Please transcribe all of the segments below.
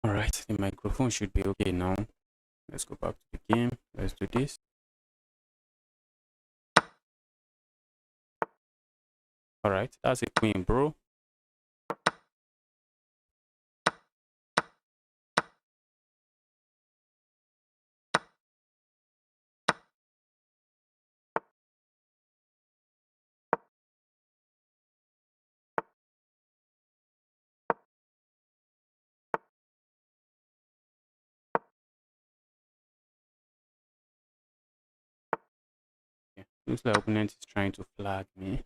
All right, the microphone should be okay now. Let's go back to the game. Let's do this. All right, that's a queen, bro. Yeah. Looks like opponent is trying to flag me.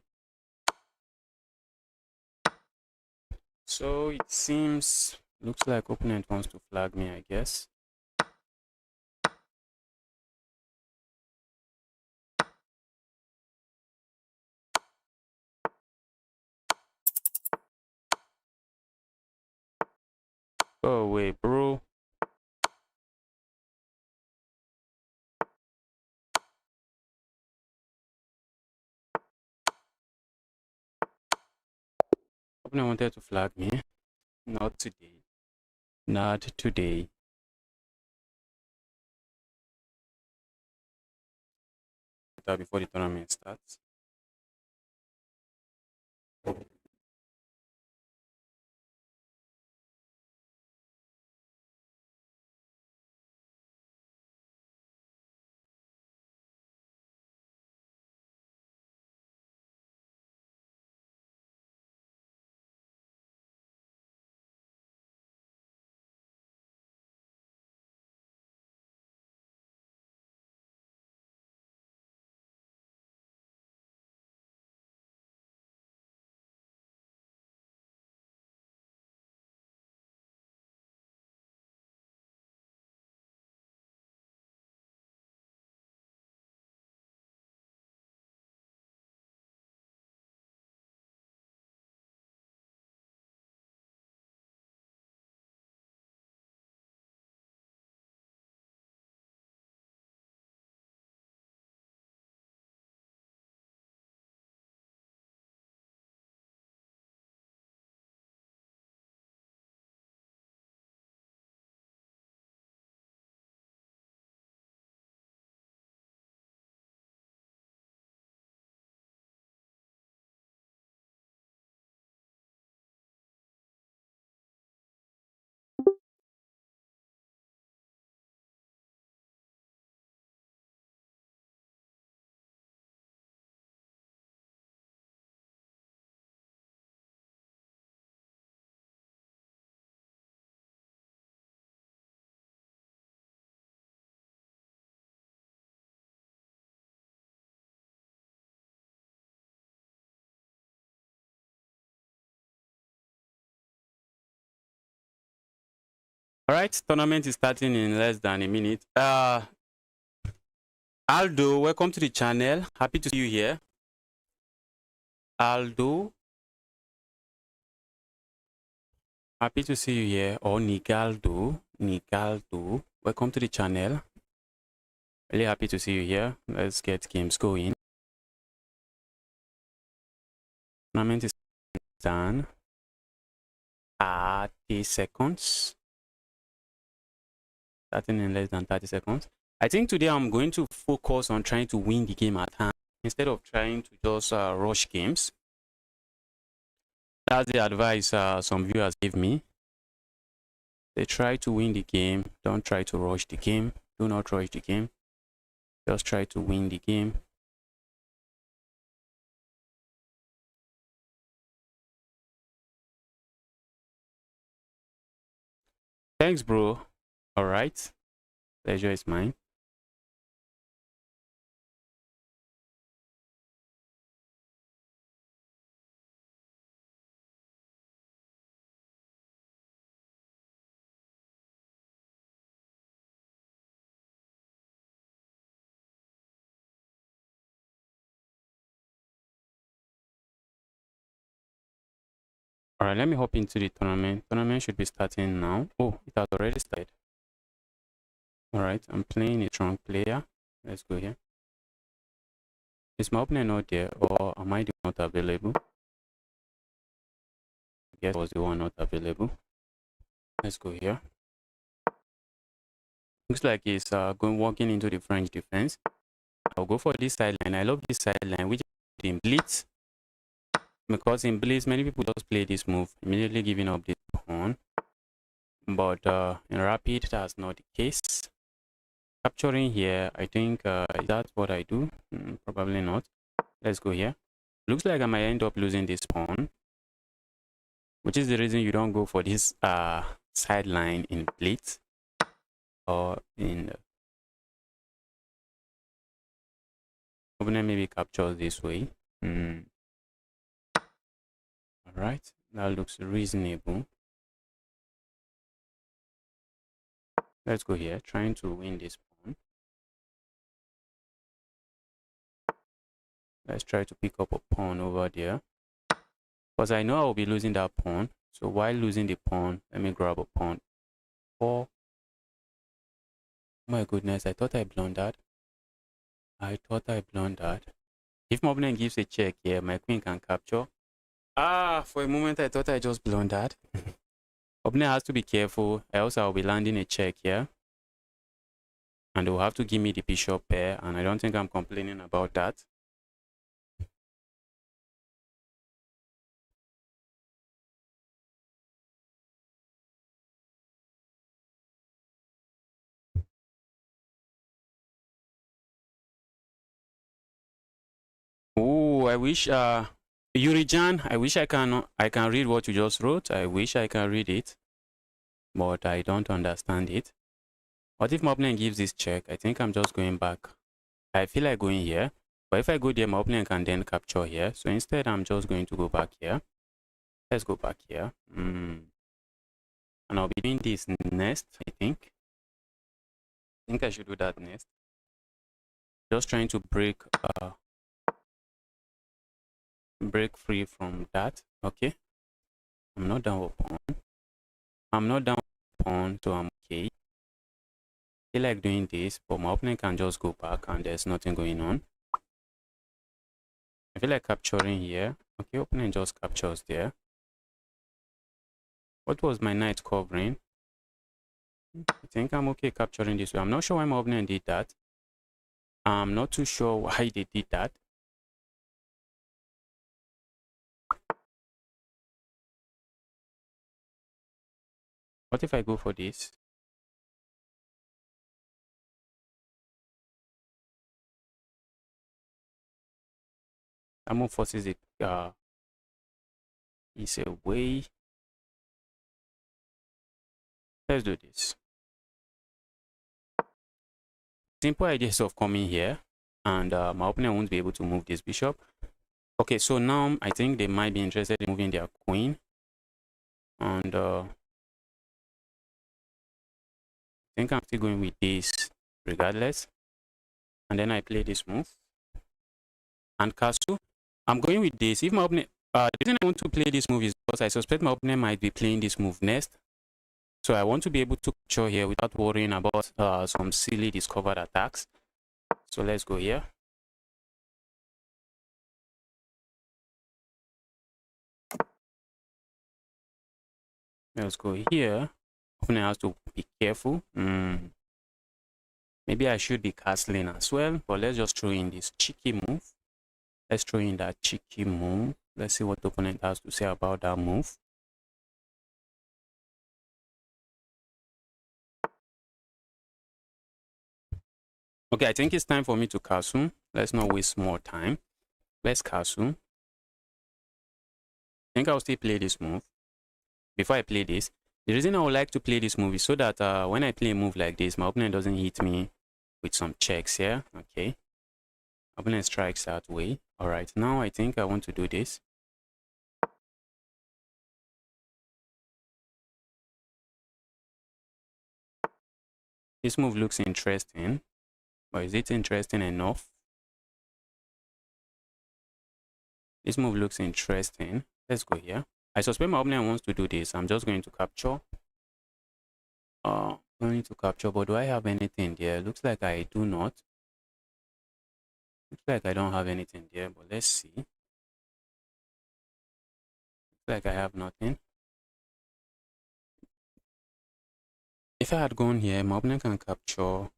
So it seems, looks like opponent wants to flag me, I guess. Go away, bro. Opponent wanted to flag me. Not today. Not today. Before the tournament starts. All right, tournament is starting in less than a minute. Aldo, welcome to the channel. Happy to see you here. Aldo, happy to see you here. Or Nigaldo, welcome to the channel. Really happy to see you here. Let's get games going. Tournament is done. 30 seconds. Starting in less than 30 seconds. I think today I'm going to focus on trying to win the game at hand instead of trying to just rush games. That's the advice some viewers give me. They try to win the game. Don't try to rush the game. Do not rush the game. Just try to win the game. Thanks, bro. All right. Pleasure is mine. All right, let me hop into the tournament. Tournament should be starting now. Oh, it has already started. All right, I'm playing a strong player. Let's go here. Is my opponent not there, or am I the one not available? I guess I was the one not available. Let's go here. Looks like he's walking into the French defense. I'll go for this sideline. I love this sideline, which is in blitz. Because in blitz, many people just play this move, immediately giving up this pawn. But in rapid, that's not the case. Capturing here, I think is that what I do? Probably not. Let's go here. Looks like I might end up losing this pawn, which is the reason you don't go for this sideline in blitz or in opponent maybe captures this way. All right, that looks reasonable. Let's go here, trying to win this pawn. Let's try to pick up a pawn over there, because I know I will be losing that pawn. So while losing the pawn, let me grab a pawn. Oh my goodness, I thought I blundered. If my opponent gives a check here, my queen can capture. For a moment I thought I just blundered. Opponent has to be careful, else I'll be landing a check here. And they'll have to give me the bishop pair, and I don't think I'm complaining about that. Oh, I wish Yurijan, I wish I can read what you just wrote. I wish I can read it, but I don't understand it. What if my opponent gives this check? I think I'm just going back. I feel like going here, but if I go there, my opponent can then capture here. So instead, I'm just going to go back here. Let's go back here. And I'll be doing this next, I think. I think I should do that next. Just trying to break free from that. Okay. I'm not down with pawn. So I'm okay. I feel like doing this, but my opponent can just go back and there's nothing going on. I feel like capturing here. Okay, opponent just captures there. What was my knight covering? I think I'm okay capturing this way. I'm not sure why my opponent did that. I'm not too sure why they did that. What if I go for this? That move forces it is away. Let's do this. Simple ideas of coming here, and my opponent won't be able to move this bishop. Okay, so now I think they might be interested in moving their queen, and I think I'm still going with this regardless. And then I play this move and castle. I'm going with this. If my opponent, the reason I want to play this move is because I suspect my opponent might be playing this move next. So I want to be able to capture here without worrying about some silly discovered attacks. So let's go here. Let's go here. Opponent has to be careful. Maybe I should be castling as well, but let's just throw in this cheeky move. Let's throw in that cheeky move. Let's see what the opponent has to say about that move. Okay, I think it's time for me to castle. Let's not waste more time. Let's castle. I think I'll still play this move. Before I play this, the reason I would like to play this move is so that when I play a move like this, my opponent doesn't hit me with some checks here. Okay. Opponent strikes that way. All right, now I think I want to do this. This move looks interesting, but is it interesting enough? This move looks interesting. Let's go here. I suspect my opponent wants to do this. I'm just going to capture. Going to capture, but do I have anything there? Looks like I do not. Looks like I don't have anything there, but let's see. Looks like I have nothing. If I had gone here, my opponent can capture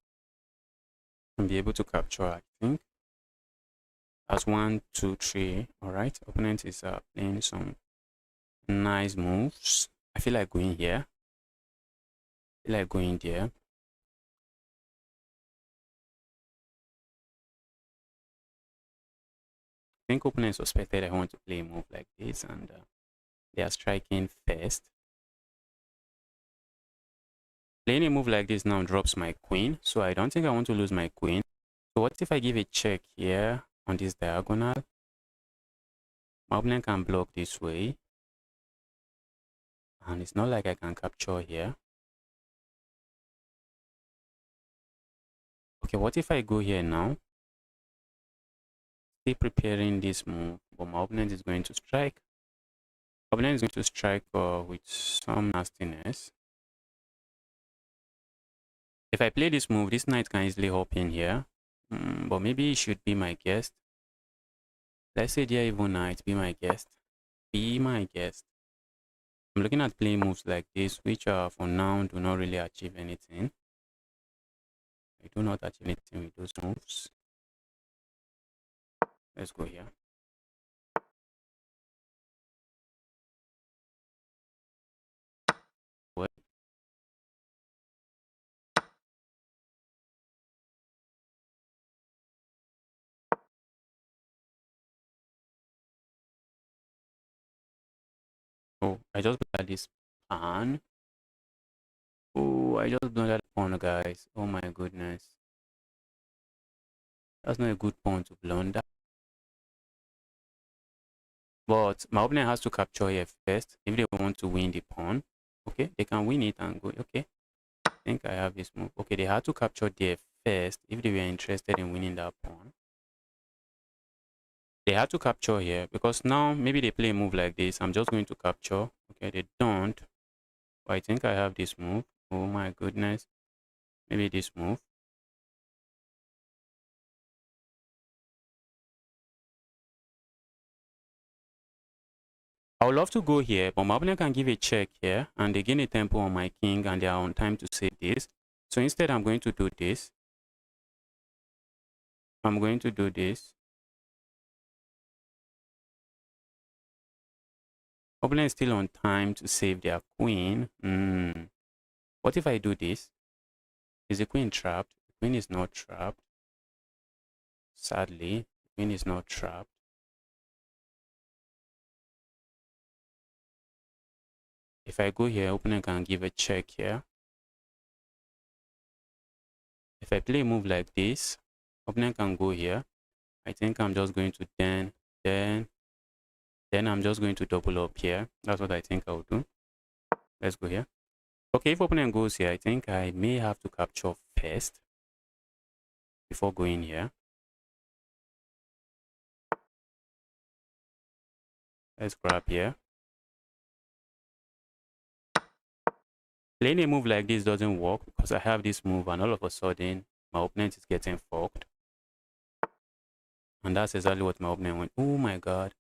and be able to capture, I think. As 1, 2, 3. Alright. Opponent is playing some nice moves. I feel like going here. I feel like going there. I think opponent suspected I want to play a move like this, and they are striking first. Playing a move like this now drops my queen, so I don't think I want to lose my queen. So what if I give a check here on this diagonal? My opponent can block this way, and it's not like I can capture here. Okay, what if I go here now? Still preparing this move, but my opponent is going to strike. My opponent is going to strike with some nastiness. If I play this move, this knight can easily hop in here, but maybe he should be my guest. Let's say there even knight, be my guest. Be my guest. I'm looking at playing moves like this, which for now do not really achieve anything. I do not achieve anything with those moves. Let's go here. What? Oh, I just got this pawn. Oh, I just blew that pawn, guys. Oh my goodness. That's not a good pawn to blunder. But my opponent has to capture here first if they want to win the pawn. Okay, they can win it and go. Okay, I think I have this move. Okay, they had to capture there first if they were interested in winning that pawn. They had to capture here because now maybe they play a move like this. I'm just going to capture. Okay, they don't. But I think I have this move. Oh my goodness. Maybe this move. I would love to go here, but my opponent can give a check here and they gain a tempo on my king and they are on time to save this. So instead, I'm going to do this. I'm going to do this. Opponent is still on time to save their queen. What if I do this? Is the queen trapped? The queen is not trapped. Sadly, the queen is not trapped. If I go here, opponent can give a check here. If I play a move like this, opponent can go here. I think I'm just going to then I'm just going to double up here. That's what I think I'll do. Let's go here. Okay, if opponent goes here, I think I may have to capture first before going here. Let's grab here. Playing a move like this doesn't work because I have this move and all of a sudden my opponent is getting forked. And that's exactly what my opponent went. Oh my god.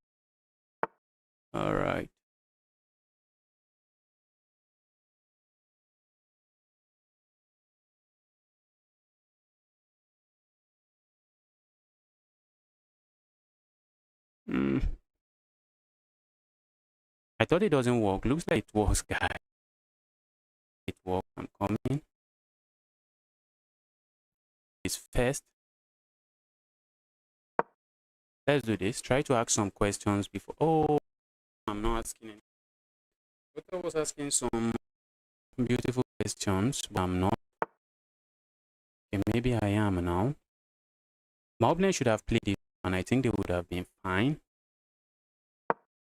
Alright. I thought it doesn't work. Looks like it works, guys. It worked. I'm coming. It's first. Let's do this. Try to ask some questions before. Oh, I'm not asking any. I thought I was asking some beautiful questions, but I'm not. Okay, maybe I am now. My opponent should have played it, and I think they would have been fine.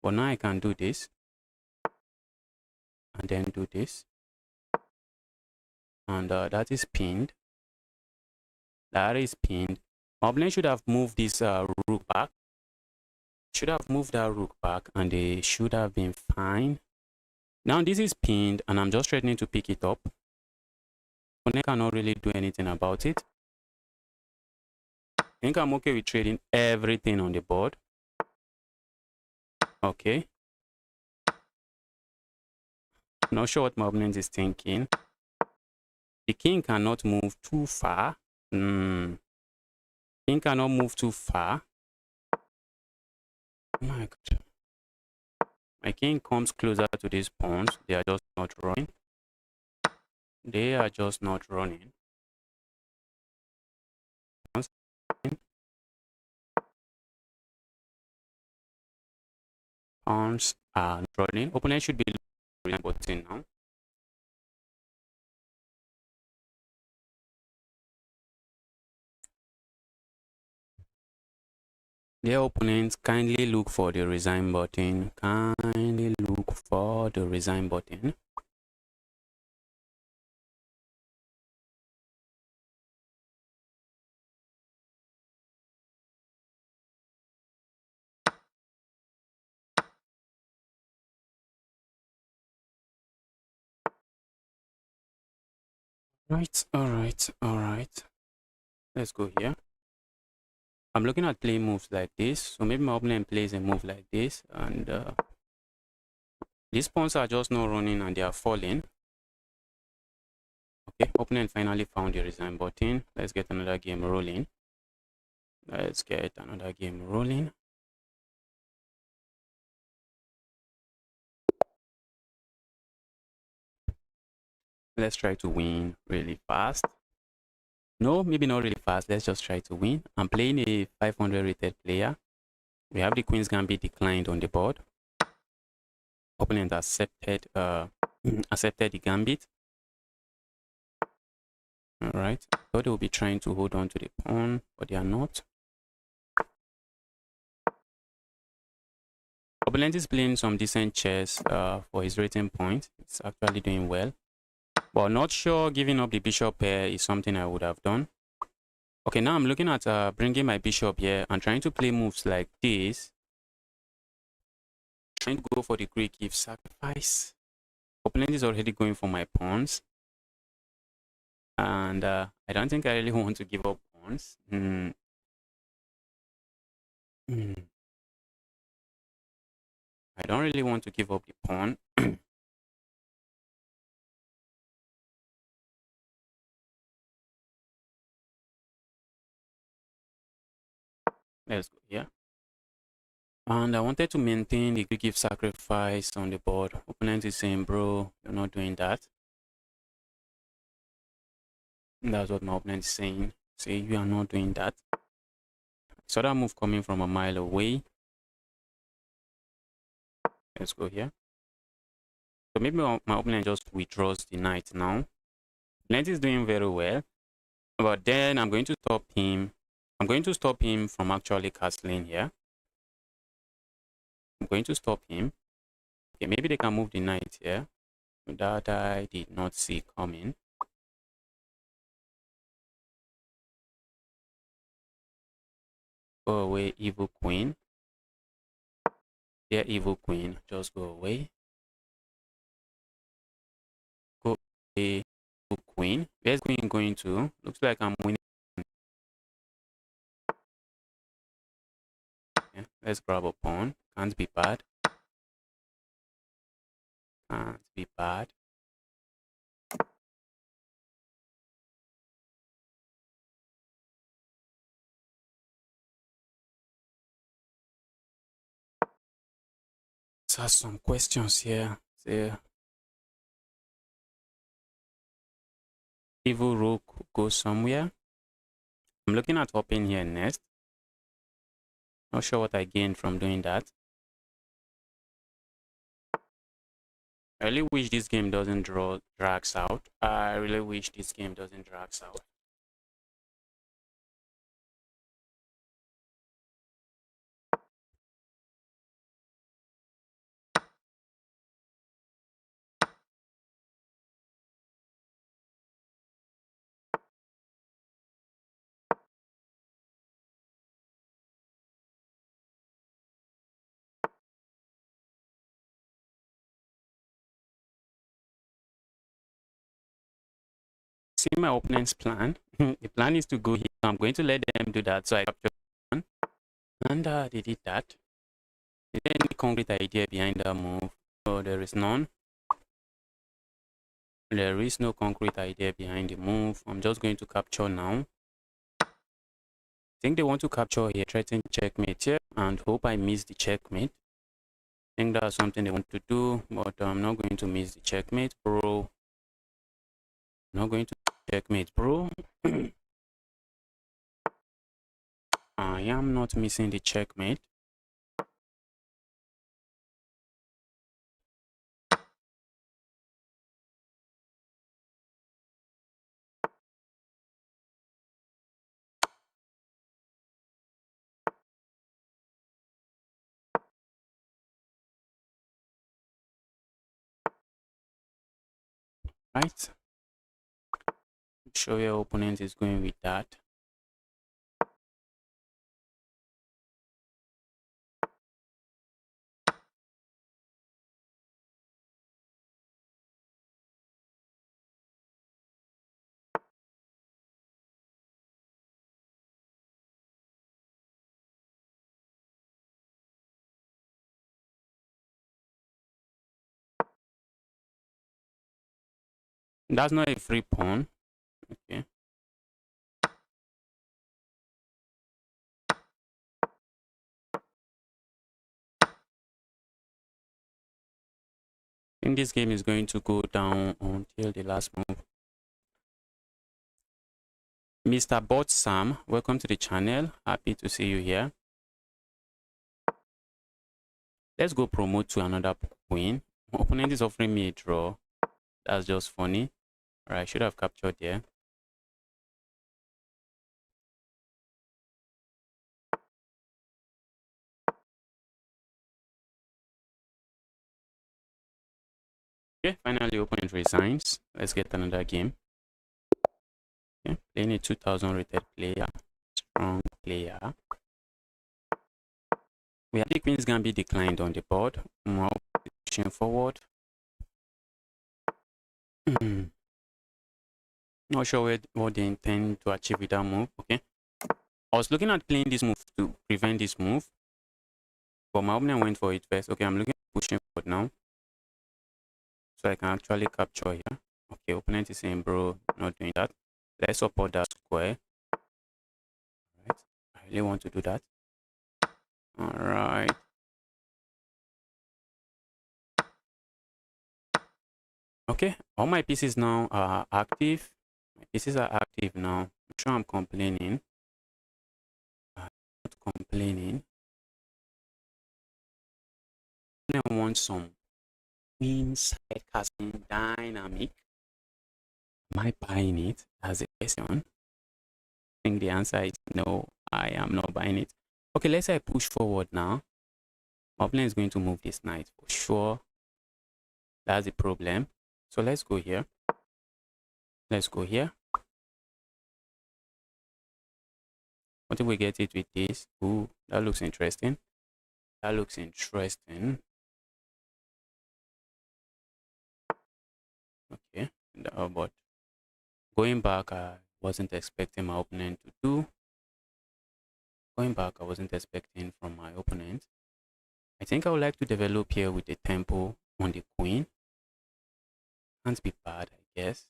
But now I can do this. And then do this. And that is pinned. That is pinned. My opponent should have moved this rook back. Should have moved that rook back and they should have been fine. Now this is pinned and I'm just threatening to pick it up. Opponent cannot really do anything about it. I think I'm okay with trading everything on the board. Okay. Not sure what my opponent is thinking. The king cannot move too far. King cannot move too far. Oh my god. My king comes closer to these pawns. They are just not running. They are just not running. Pawns are not running. Opponent should be looking button now. Dear opponents, kindly look for the resign button. Kindly look for the resign button. Alright. Let's go here. I'm looking at playing moves like this. So maybe my opponent plays a move like this. And these pawns are just not running and they are falling. Okay, opponent finally found the resign button. Let's get another game rolling. Let's try to win really fast. No, maybe not really fast. Let's just try to win. I'm playing a 500 rated player. We have the Queen's Gambit declined on the board. Opponent accepted accepted the Gambit. Alright. Thought they will be trying to hold on to the pawn, but they are not. Opponent is playing some decent chess for his rating point. It's actually doing well. But not sure giving up the bishop pair is something I would have done. Okay, now I'm looking at bringing my bishop here and trying to play moves like this. Trying to go for the Greek if sacrifice. Opponent is already going for my pawns. And I don't think I really want to give up pawns. I don't really want to give up the pawn. Let's go here. And I wanted to maintain the Greek gift sacrifice on the board. Opponent is saying, bro, you're not doing that. And that's what my opponent is saying. Say, you are not doing that. So that move coming from a mile away. Let's go here. So maybe my opponent just withdraws the knight now. Opponent is doing very well. But then I'm going to stop him. I'm going to stop him from actually castling here. I'm going to stop him. Okay, maybe they can move the knight here. That I did not see coming. Go away, evil queen. Dear evil queen, just go away. Go away, evil queen. Where's queen going to? Looks like I'm winning. Yeah, let's grab a pawn. Can't be bad. Can't be bad. Let's ask some questions here. So, evil rook goes somewhere. I'm looking at hopping here next. Not sure what I gained from doing that. I really wish this game doesn't drags out. I really wish this game doesn't drags out. See my opponent's plan. The plan is to go here. I'm going to let them do that. So I capture one. And they did that. Is there any concrete idea behind that move? So there is none. There is no concrete idea behind the move. I'm just going to capture now. I think they want to capture here, threaten checkmate here, and hope I miss the checkmate. I think that's something they want to do, but I'm not going to miss the checkmate, bro. I'm not going to checkmate, bro. I am not missing the checkmate. Right? I'm sure your opponent is going with that. That's not a free pawn. Okay. I think this game is going to go down until the last move. Mr. Bot Sam, welcome to the channel. Happy to see you here. Let's go promote to another queen. My opponent is offering me a draw. That's just funny. Alright, I should have captured there. Okay, finally opponent resigns. Let's get another game. Okay, playing a 2000 rated player. Strong player. We have the queen's gambit declined on the board. More pushing forward. Not sure what they intend to achieve with that move. Okay. I was looking at playing this move to prevent this move. But my opponent went for it first. Okay, I'm looking at pushing forward now. So I can actually capture here. Okay, opponent is saying, bro, not doing that. Let's support that square. Alright. I really want to do that. Alright. Okay, all my pieces now are active. My pieces are active now. I'm sure I'm complaining. I'm not complaining. I want some inside casting dynamic. Am I buying it? That's a question. I think the answer is no, I am not buying it. Okay, let's say I push forward now. My opponent is going to move this knight for sure. That's the problem. So let's go here. Let's go here. What if we get it with this? Ooh, that looks interesting. That looks interesting. Okay, but going back, I wasn't expecting my opponent to do. Going back, I wasn't expecting from my opponent. I think I would like to develop here with the tempo on the queen. Can't be bad, I guess.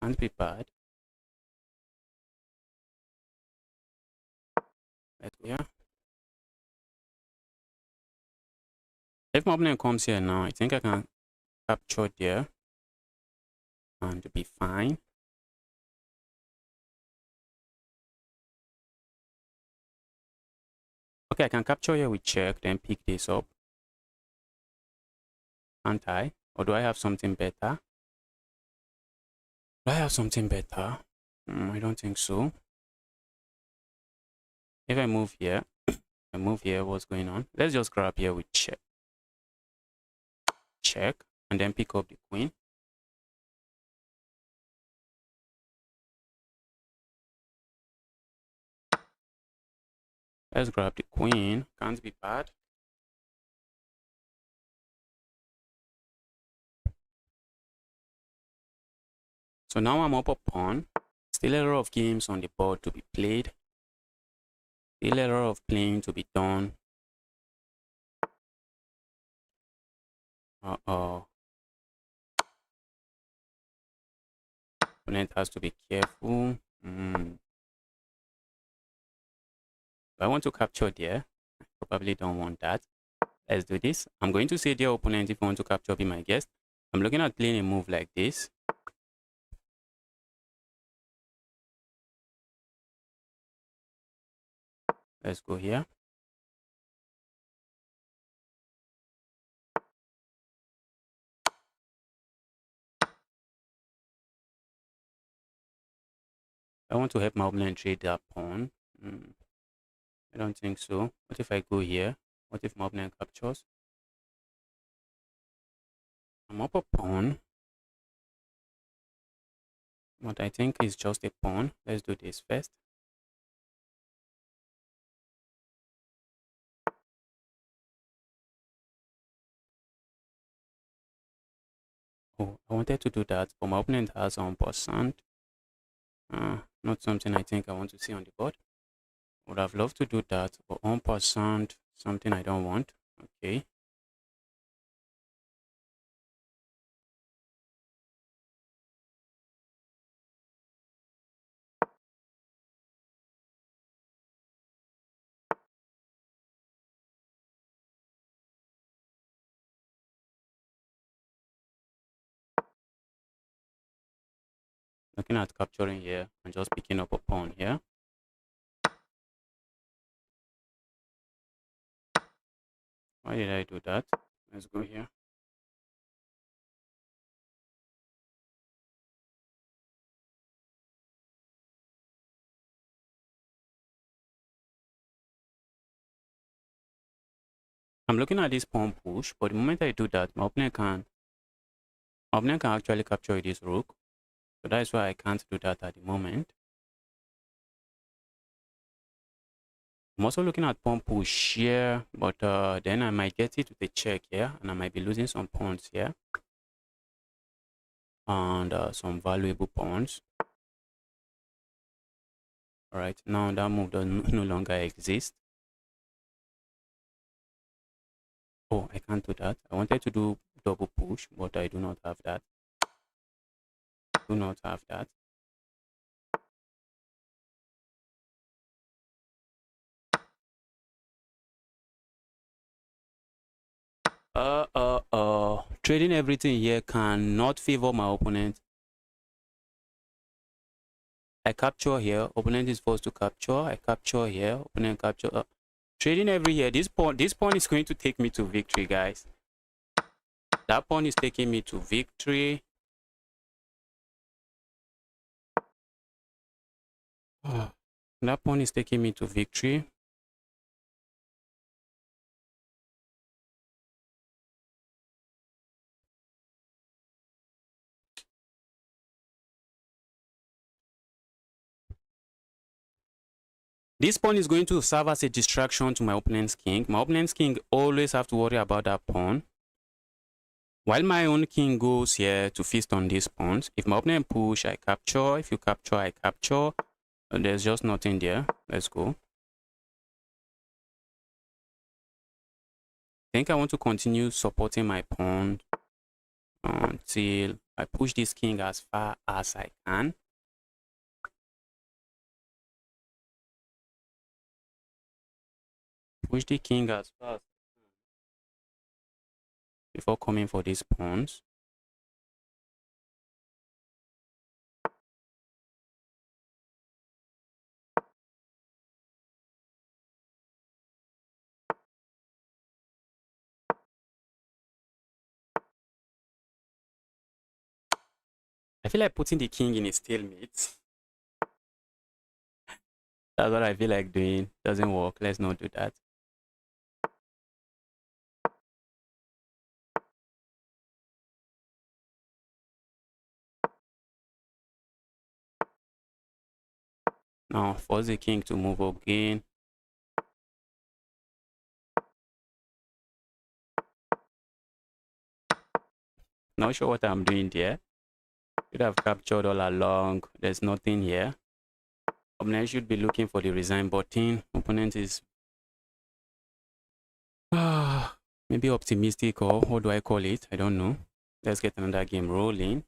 Can't be bad. Let's go here. If my opponent comes here now, I think I can capture there and be fine. Okay, I can capture here with check, then pick this up. Can't I? Or do I have something better? Do I have something better? I don't think so. If I move here, what's going on? Let's just grab here with check. Check, and then pick up the queen. Let's grab the queen. Can't be bad. So now I'm up a pawn. Still a lot of games on the board to be played. Still a lot of playing to be done. Uh-oh. opponent has to be careful. I want to capture there. I probably don't want that. Let's do this. I'm going to say dear opponent, if you want to capture, be my guest. I'm looking at playing a move like this. Let's go here. I want to help my opponent trade that pawn. I don't think so. What if I go here? What if my opponent captures? I'm up a pawn. What I think is just a pawn. Let's do this first. Oh, I wanted to do that, but my opponent has 1%. Not something I think I want to see on the board. Would have loved to do that, but 1%, something I don't want. Okay. Looking at capturing here and just picking up a pawn here. Why did I do that? Let's go here. I'm looking at this pawn push, but the moment I do that, my opponent can actually capture this rook. So that's why I can't do that at the moment. I'm also looking at pawn push here, but then I might get it with a check here, and I might be losing some pawns here. And some valuable pawns. Alright, now that move does no longer exist. Oh, I can't do that. I wanted to do double push, but I do not have that. Do not have that. Trading everything here cannot favor my opponent. I capture here, opponent is forced to capture. I capture here, opponent capture. Trading every here, this pawn is going to take me to victory, guys. That pawn is taking me to victory. That pawn is taking me to victory. This pawn is going to serve as a distraction to my opponent's king. My opponent's king always have to worry about that pawn. While my own king goes here to feast on these pawns. If my opponent push, I capture. If you capture, I capture. There's just nothing there. Let's go. I think I want to continue supporting my pawn until I push this king as far as I can. Push the king as far as before coming for these pawns. I feel like putting the king in a stalemate. That's what I feel like doing. Doesn't work. Let's not do that. Now force the king to move again. Not sure what I'm doing there. Should have captured all along. There's nothing here. Opponent should be looking for the resign button. Opponent is maybe optimistic, or what do I call it? I don't know. Let's get another game rolling.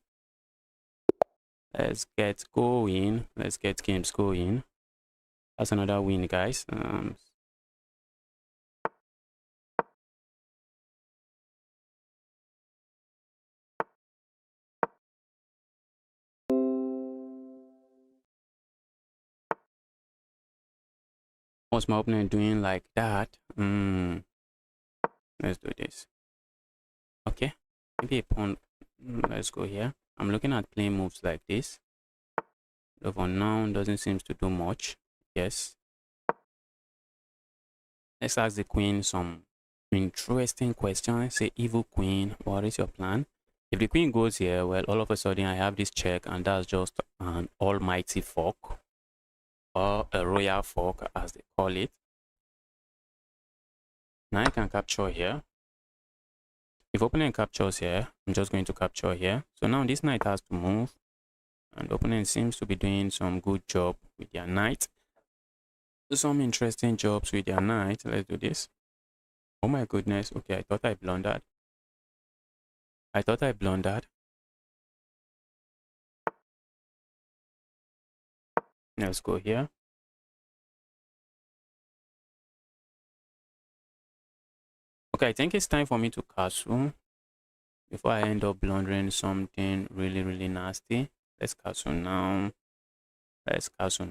Let's get going. Let's get games going. That's another win, guys. What's my opponent doing like that? Let's do this. Okay, maybe a pawn. Let's go here. I'm looking at playing moves like this. But for now, doesn't seem to do much. Yes. Let's ask the queen some interesting questions. Say, evil queen, what is your plan? If the queen goes here, well, all of a sudden I have this check, and that's just an almighty fork, or a royal fork, as they call it. Now I can capture here. If opponent captures here, I'm just going to capture here. So now this knight has to move, and opponent seems to be doing some good job with their knight. Some interesting jobs with their knight. Let's do this. Oh my goodness. Okay, I thought I blundered. Let's go here. Okay, I think it's time for me to castle before I end up blundering something really, really nasty. Let's castle now. Let's castle.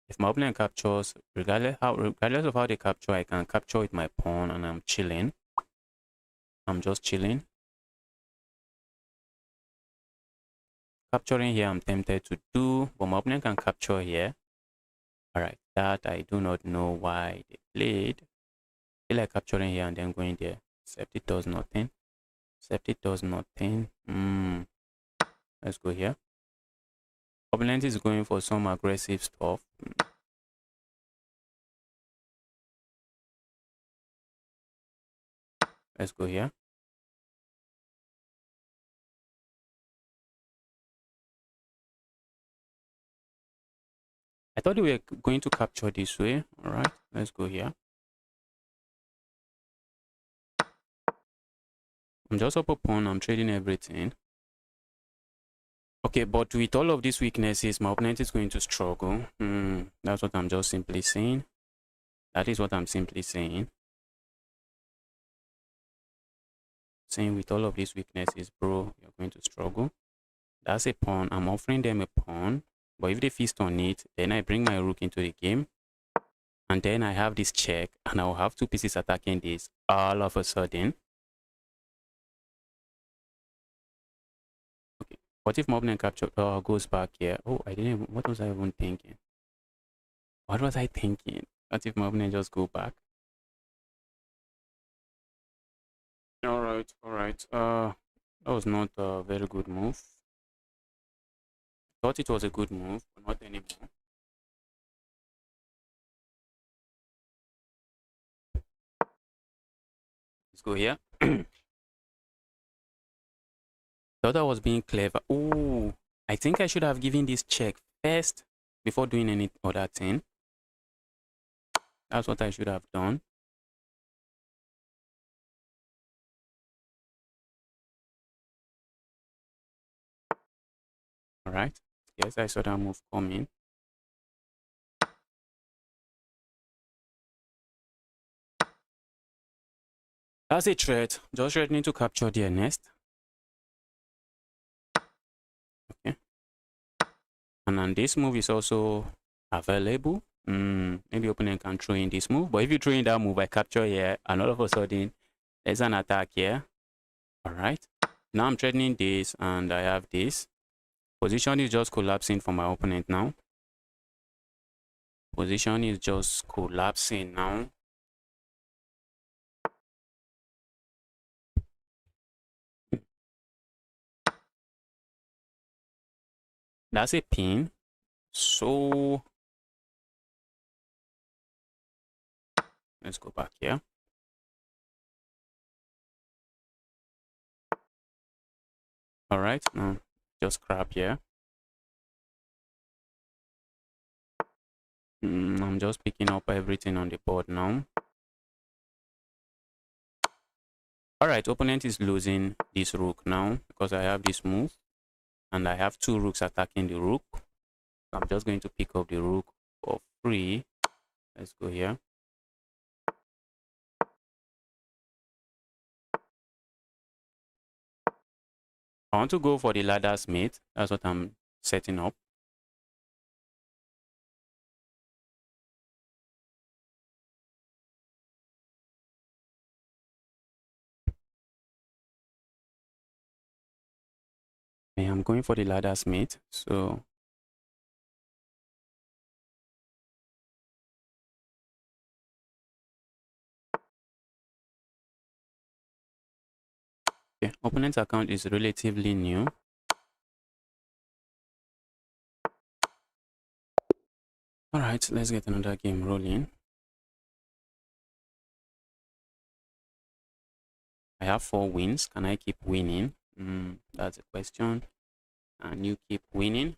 If my opponent captures, regardless of how they capture, I can capture with my pawn, and I'm chilling. I'm just chilling. Capturing here, I'm tempted to do, but my opponent can capture here. Alright, that I do not know why they played. I feel like capturing here and then going there. Except it does nothing. Let's go here. Opponent is going for some aggressive stuff. Let's go here. I thought we were going to capture this way. All right, let's go here. I'm just up a pawn. I'm trading everything. Okay, but with all of these weaknesses, my opponent is going to struggle. That's what I'm just simply saying. That is what I'm simply saying. Saying with all of these weaknesses, bro, you're going to struggle. That's a pawn. I'm offering them a pawn. But if they feast on it, then I bring my rook into the game. And then I have this check, and I'll have two pieces attacking this all of a sudden. Okay, what if my opponent capture goes back here? Oh, I didn't even, what was I even thinking? What was I thinking? What if my opponent just go back? Alright. That was not a very good move. Thought it was a good move, but not anymore. Let's go here. Thought I was being clever. Oh, I think I should have given this check first before doing any other thing. That's what I should have done. Alright. Yes, I saw that move coming. That's a threat. Just threatening to capture their nest. Okay. And then this move is also available. Maybe opponent can throw in this move. But if you throw in that move, I capture here. And all of a sudden, there's an attack here. Alright. Now I'm threatening this, and I have this. Position is just collapsing for my opponent now. Position is just collapsing now. That's a pin. So let's go back here. Alright, now just crap here. I'm just picking up everything on the board now. Alright, opponent is losing this rook now because I have this move. and I have two rooks attacking the rook. I'm just going to pick up the rook for free. Let's go here. I want to go for the ladder's mate. That's what I'm setting up. I'm going for the ladder's mate. So okay, opponent's account is relatively new. All right, let's get another game rolling. I have 4 wins. Can I keep winning? That's a question. And you keep winning.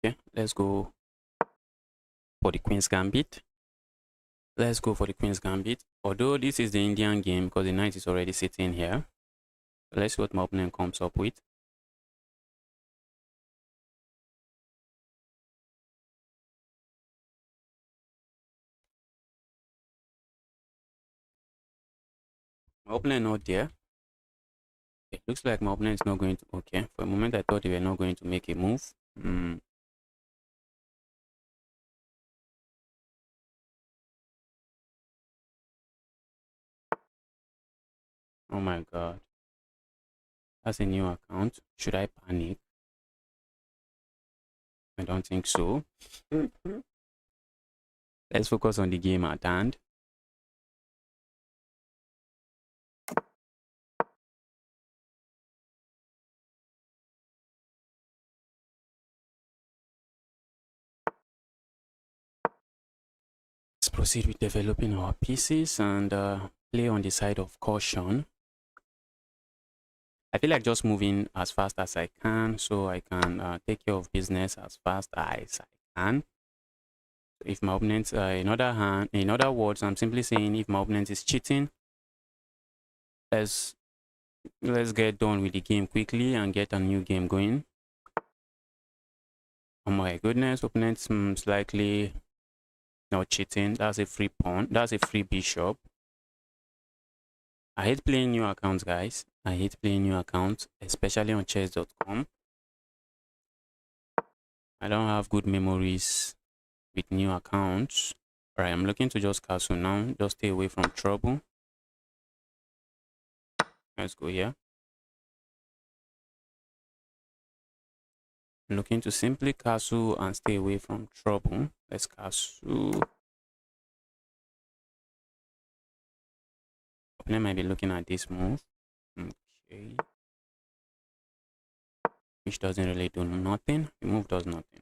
Okay, let's go for the Queen's Gambit. Let's go for the Queen's Gambit. Although this is the Indian game because the knight is already sitting here. Let's see what my opponent comes up with. My opponent not there. It looks like my opponent is not going to. Okay, for a moment I thought they were not going to make a move. Oh my god. That's a new account. Should I panic? I don't think so. Let's focus on the game at hand. Let's proceed with developing our pieces and play on the side of caution. I feel like just moving as fast as I can so I can take care of business as fast as I can. If my opponent, in other words, I'm simply saying if my opponent is cheating, let's get done with the game quickly and get a new game going. Oh my goodness, opponent's slightly not cheating. That's a free pawn. That's a free bishop. I hate playing new accounts, guys. I hate playing new accounts, especially on chess.com. I don't have good memories with new accounts. Alright, I'm looking to just castle now. Just stay away from trouble. Let's go here. I'm looking to simply castle and stay away from trouble. Let's castle. Opponent might be looking at this move. Okay. Which doesn't really do nothing. The move does nothing.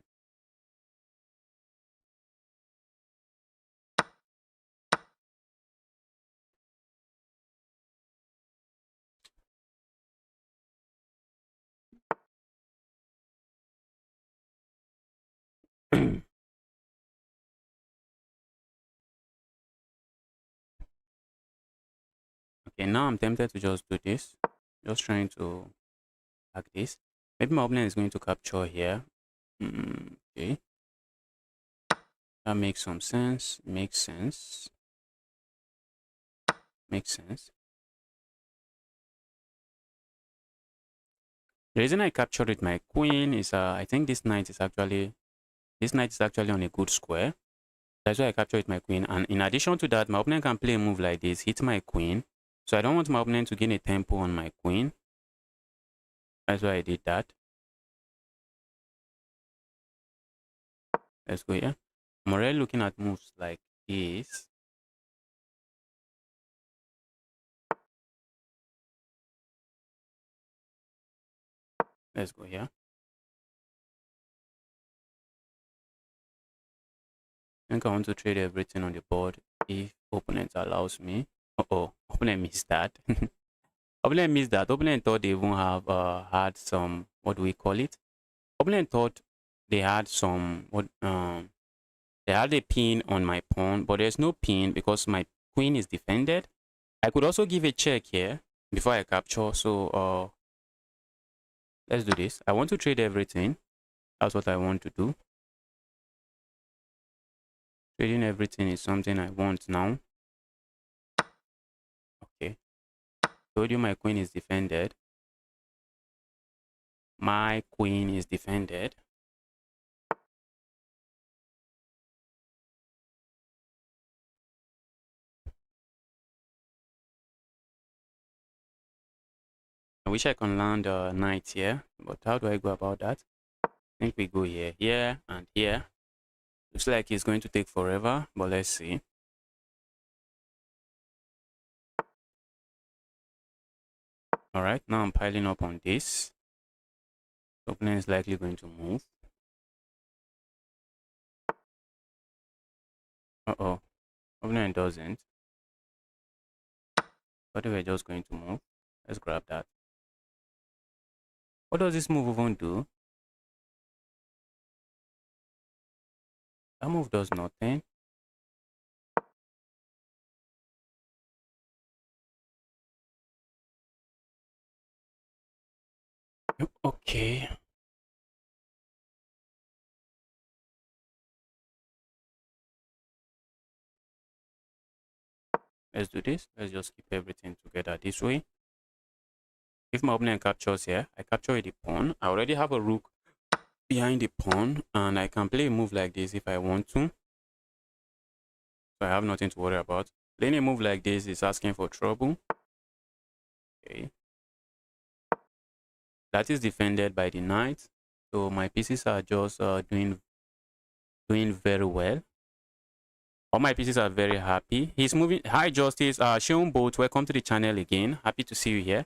Okay, now I'm tempted to just do this. Just trying to like this. Maybe my opponent is going to capture here. Okay. That makes some sense. Makes sense. Makes sense. The reason I captured with my queen is I think this knight is actually on a good square. That's why I captured with my queen. And in addition to that, my opponent can play a move like this, hit my queen. So I don't want my opponent to gain a tempo on my queen. That's why I did that. Let's go here. I'm already looking at moves like this. Let's go here. I think I want to trade everything on the board if opponent allows me. Opponent missed that. Opponent missed that. Opponent thought they even have had some, what do we call it? Opponent thought they had some they had a pin on my pawn, but there's no pin because my queen is defended. I could also give a check here before I capture. So let's do this. I want to trade everything. That's what I want to do. Trading everything is something I want now. Okay. Told you my queen is defended. My queen is defended. I wish I can land a knight here, but how do I go about that? I think we go here, here, and here. Looks like it's going to take forever, but let's see. All right, now I'm piling up on this. The opponent is likely going to move. Uh-oh, opponent doesn't. But we're just going to move. Let's grab that. What does this move even do? That move does nothing. Okay. Let's do this. Let's just keep everything together this way. If my opponent captures here, I capture the pawn. I already have a rook behind the pawn, and I can play a move like this if I want to. So I have nothing to worry about. Playing a move like this is asking for trouble. Okay. That is defended by the knight. So my pieces are just doing very well. All my pieces are very happy. He's moving. Hi, Justice. Sean Bolt, welcome to the channel again. Happy to see you here.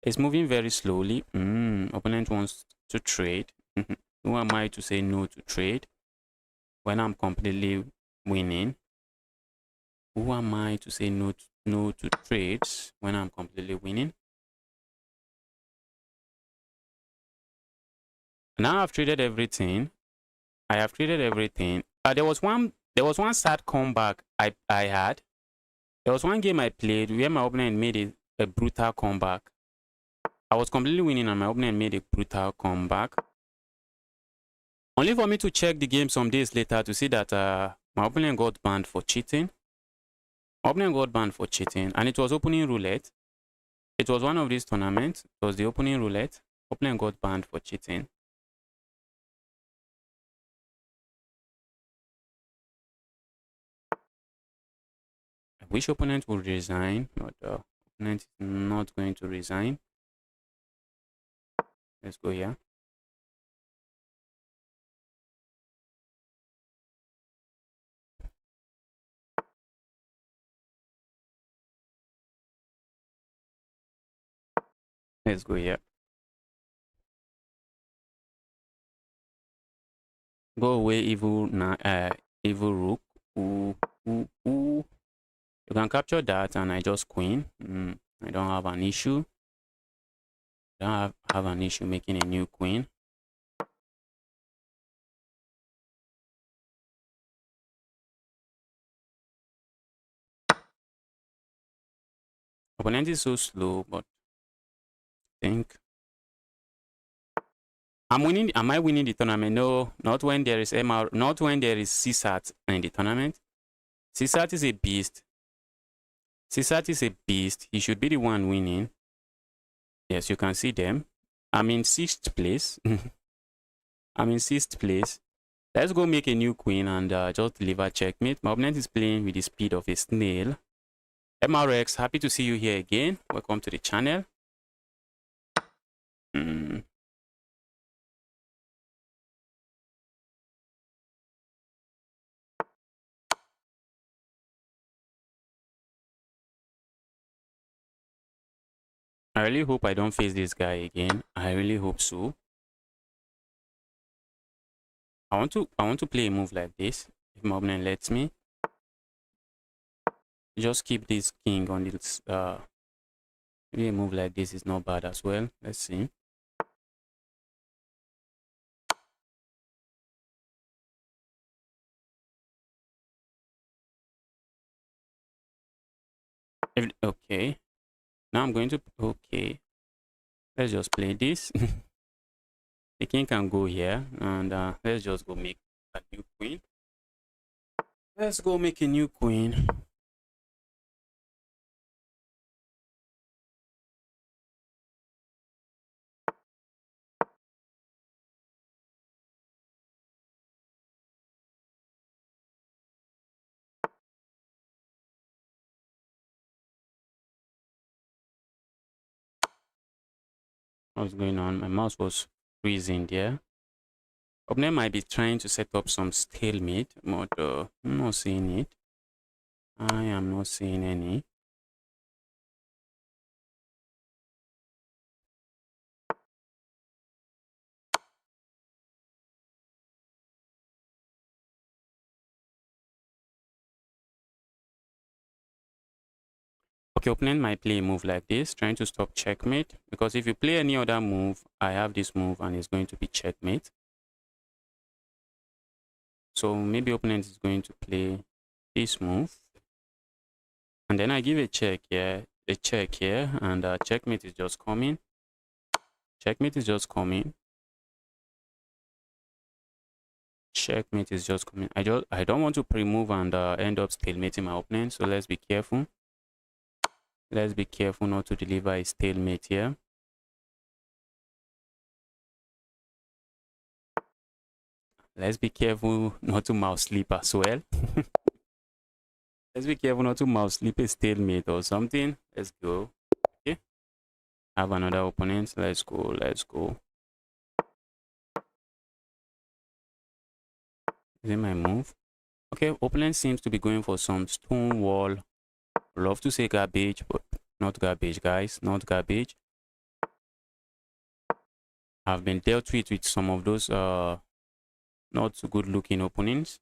It's moving very slowly. Opponent wants to trade. Who am I to say no to trade when I'm completely winning? Who am I to say no to trades when I'm completely winning? Now I've traded everything. I have traded everything. There was one sad comeback I had. There was one game I played where my opponent made a brutal comeback. I was completely winning and my opponent made a brutal comeback. Only for me to check the game some days later to see that my opponent got banned for cheating. My opponent got banned for cheating, and it was opening roulette. It was one of these tournaments. It was the opening roulette. Opponent got banned for cheating. I wish opponent would resign, but opponent is not going to resign. Let's go here. Let's go here. Go away, evil rook. Ooh, ooh, ooh. You can capture that, and I just queen. I don't have an issue. Don't have an issue making a new queen. Opponent is so slow, but I think I'm winning. Am I winning the tournament? No, not when there is MR, not when there is CSAT in the tournament. CSAT is a beast. CSAT is a beast. He should be the one winning. Yes, you can see them. I'm in 6th place. I'm in 6th place. Let's go make a new queen and just deliver checkmate. My opponent is playing with the speed of a snail. MRX, happy to see you here again. Welcome to the channel. I really hope I don't face this guy again. I really hope so. I want to play a move like this. If my opponent lets me, just keep this king on this. Maybe a move like this is not bad as well. Let's see. Okay, now I'm going to, okay, let's just play this. The king can go here, and let's just go make a new queen. Let's go make a new queen. What's going on? My mouse was freezing there. Opponent might be trying to set up some stalemate, but I'm not seeing it. I am not seeing any. Okay, opponent might play a move like this, trying to stop checkmate. Because if you play any other move, I have this move and it's going to be checkmate. So maybe opponent is going to play this move. And then I give a check here, and checkmate is just coming. Checkmate is just coming. Checkmate is just coming. I don't want to pre-move and end up stalemating my opponent, so let's be careful. Let's be careful not to deliver a stalemate here. Let's be careful not to mouse sleep as well. Let's be careful not to mouse sleep a stalemate or something. Let's go. Okay. Have another opponent. Let's go. Let's go. Is it my move? Okay, opponent seems to be going for some stone wall. Love to say garbage, but not garbage, guys. Not garbage. I've been dealt with some of those not so good looking opponents.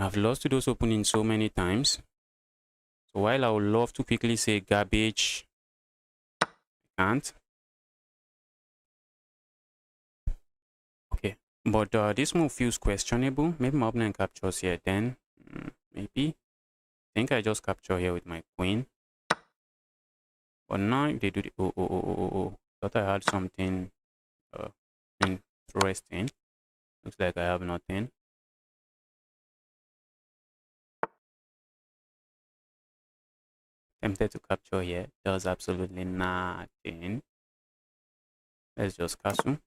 I've lost to those opponents so many times. So while I would love to quickly say garbage, I can't. Okay, but this move feels questionable. Maybe my opponent captures here then. Maybe. I think I just capture here with my queen. But now if they do the thought I had something interesting. Looks like I have nothing. Tempted to capture here. Does absolutely nothing. Let's just castle.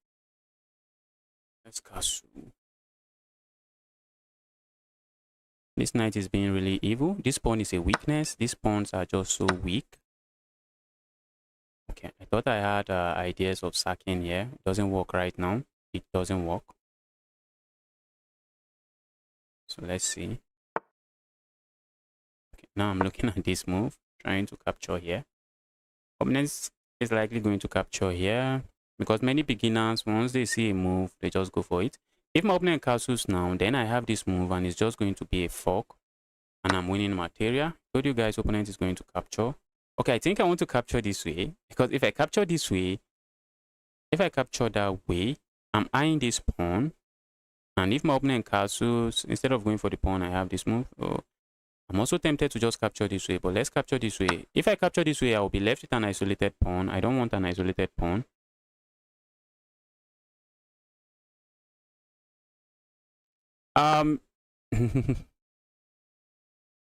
Let's castle. This knight is being really evil. This pawn is a weakness. These pawns are just so weak. Okay, I thought I had ideas of sacking here. It doesn't work right now. It doesn't work. So let's see. Okay, now I'm looking at this move, trying to capture here. Opponent is likely going to capture here because many beginners, once they see a move, they just go for it. If my opponent castles now, then I have this move and it's just going to be a fork and I'm winning materia. Told you guys opponent is going to capture. Okay, I think I want to capture this way because if I capture this way, if I capture that way, I'm eyeing this pawn. And if my opponent castles, instead of going for the pawn, I have this move. Oh, I'm also tempted to just capture this way, but let's capture this way. If I capture this way, I will be left with an isolated pawn. I don't want an isolated pawn.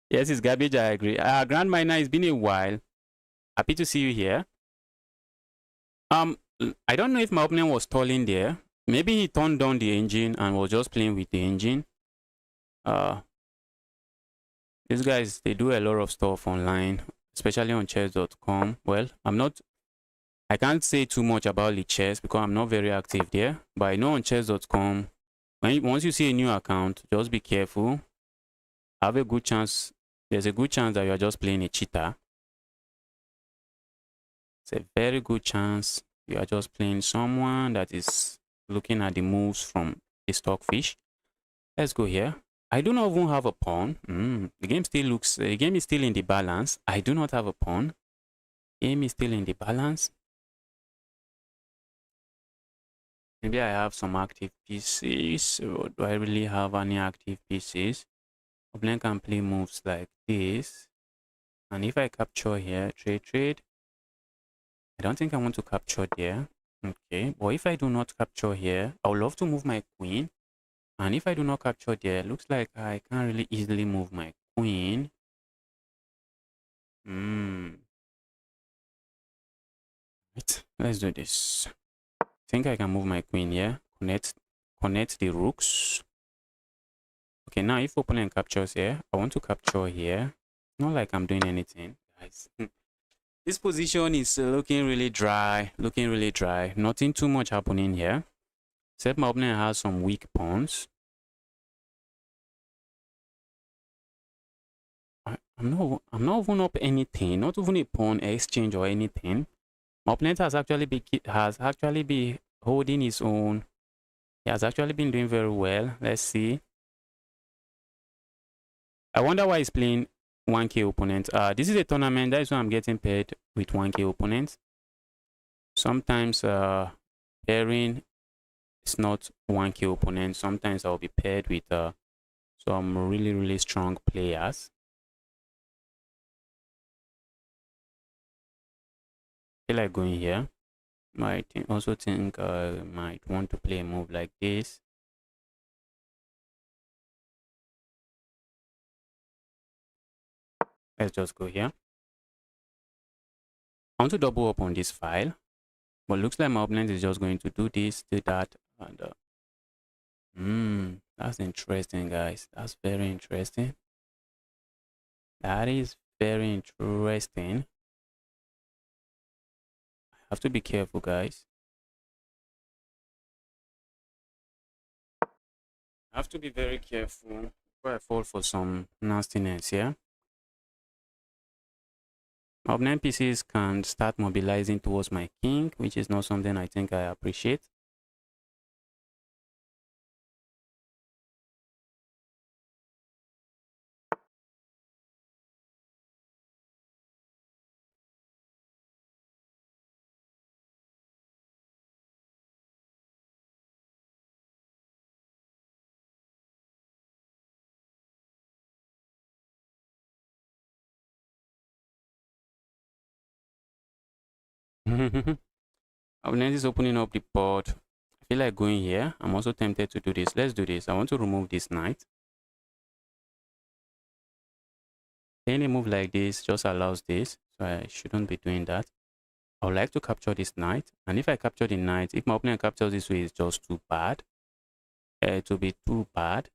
Yes, it's garbage, I agree. Grand Miner, it's been a while. Happy to see you here. I don't know if my opponent was stalling there. Maybe he turned down the engine and was just playing with the engine. These guys, they do a lot of stuff online, especially on chess.com. Well, I can't say too much about the chess because I'm not very active there. But I know on chess.com, once you see a new account, just be careful. Have a good chance. There's a good chance that you are just playing a cheater. It's a very good chance you are just playing someone that is looking at the moves from a stockfish. Let's go here. I do not even have a pawn. The game is still in the balance. I do not have a pawn. Game is still in the balance. Maybe I have some active pieces. Or do I really have any active pieces? Opponent can play moves like this. And if I capture here, trade, I don't think I want to capture there. Okay, but if I do not capture here, I would love to move my queen. And if I do not capture there, looks like I can't really easily move my queen. Right, let's do this. I think I can move my queen here. Connect the rooks. Okay, now if opponent captures here, I want to capture here. Not like I'm doing anything, guys. This position is looking really dry. Nothing too much happening here. Except my opponent has some weak pawns. I'm not even up anything. Not even a pawn exchange or anything. My opponent has actually been holding his own. He has actually been doing very well. Let's see. I wonder why he's playing 1k opponent. This is a tournament. That is why I'm getting paired with 1k opponents. Sometimes pairing is not 1k opponent. Sometimes I'll be paired with some really strong players. I feel like going here. Might also think might want to play a move like this. Let's just go here. I want to double up on this file, but looks like my opponent is just going to do this, do that, and that's interesting, guys. That's very interesting. That is very interesting. I have to be careful, guys. I have to be very careful before I fall for some nastiness here. My opponent pieces can start mobilizing towards my king, which is not something I think I appreciate. Opponent is opening up the board. I feel like going here. I'm also tempted to do this. Let's do this. I want to remove this knight. Any move like this just allows this, so I shouldn't be doing that. I would like to capture this knight, and if I capture the knight, if my opponent captures this way, it's just too bad. It will be too bad.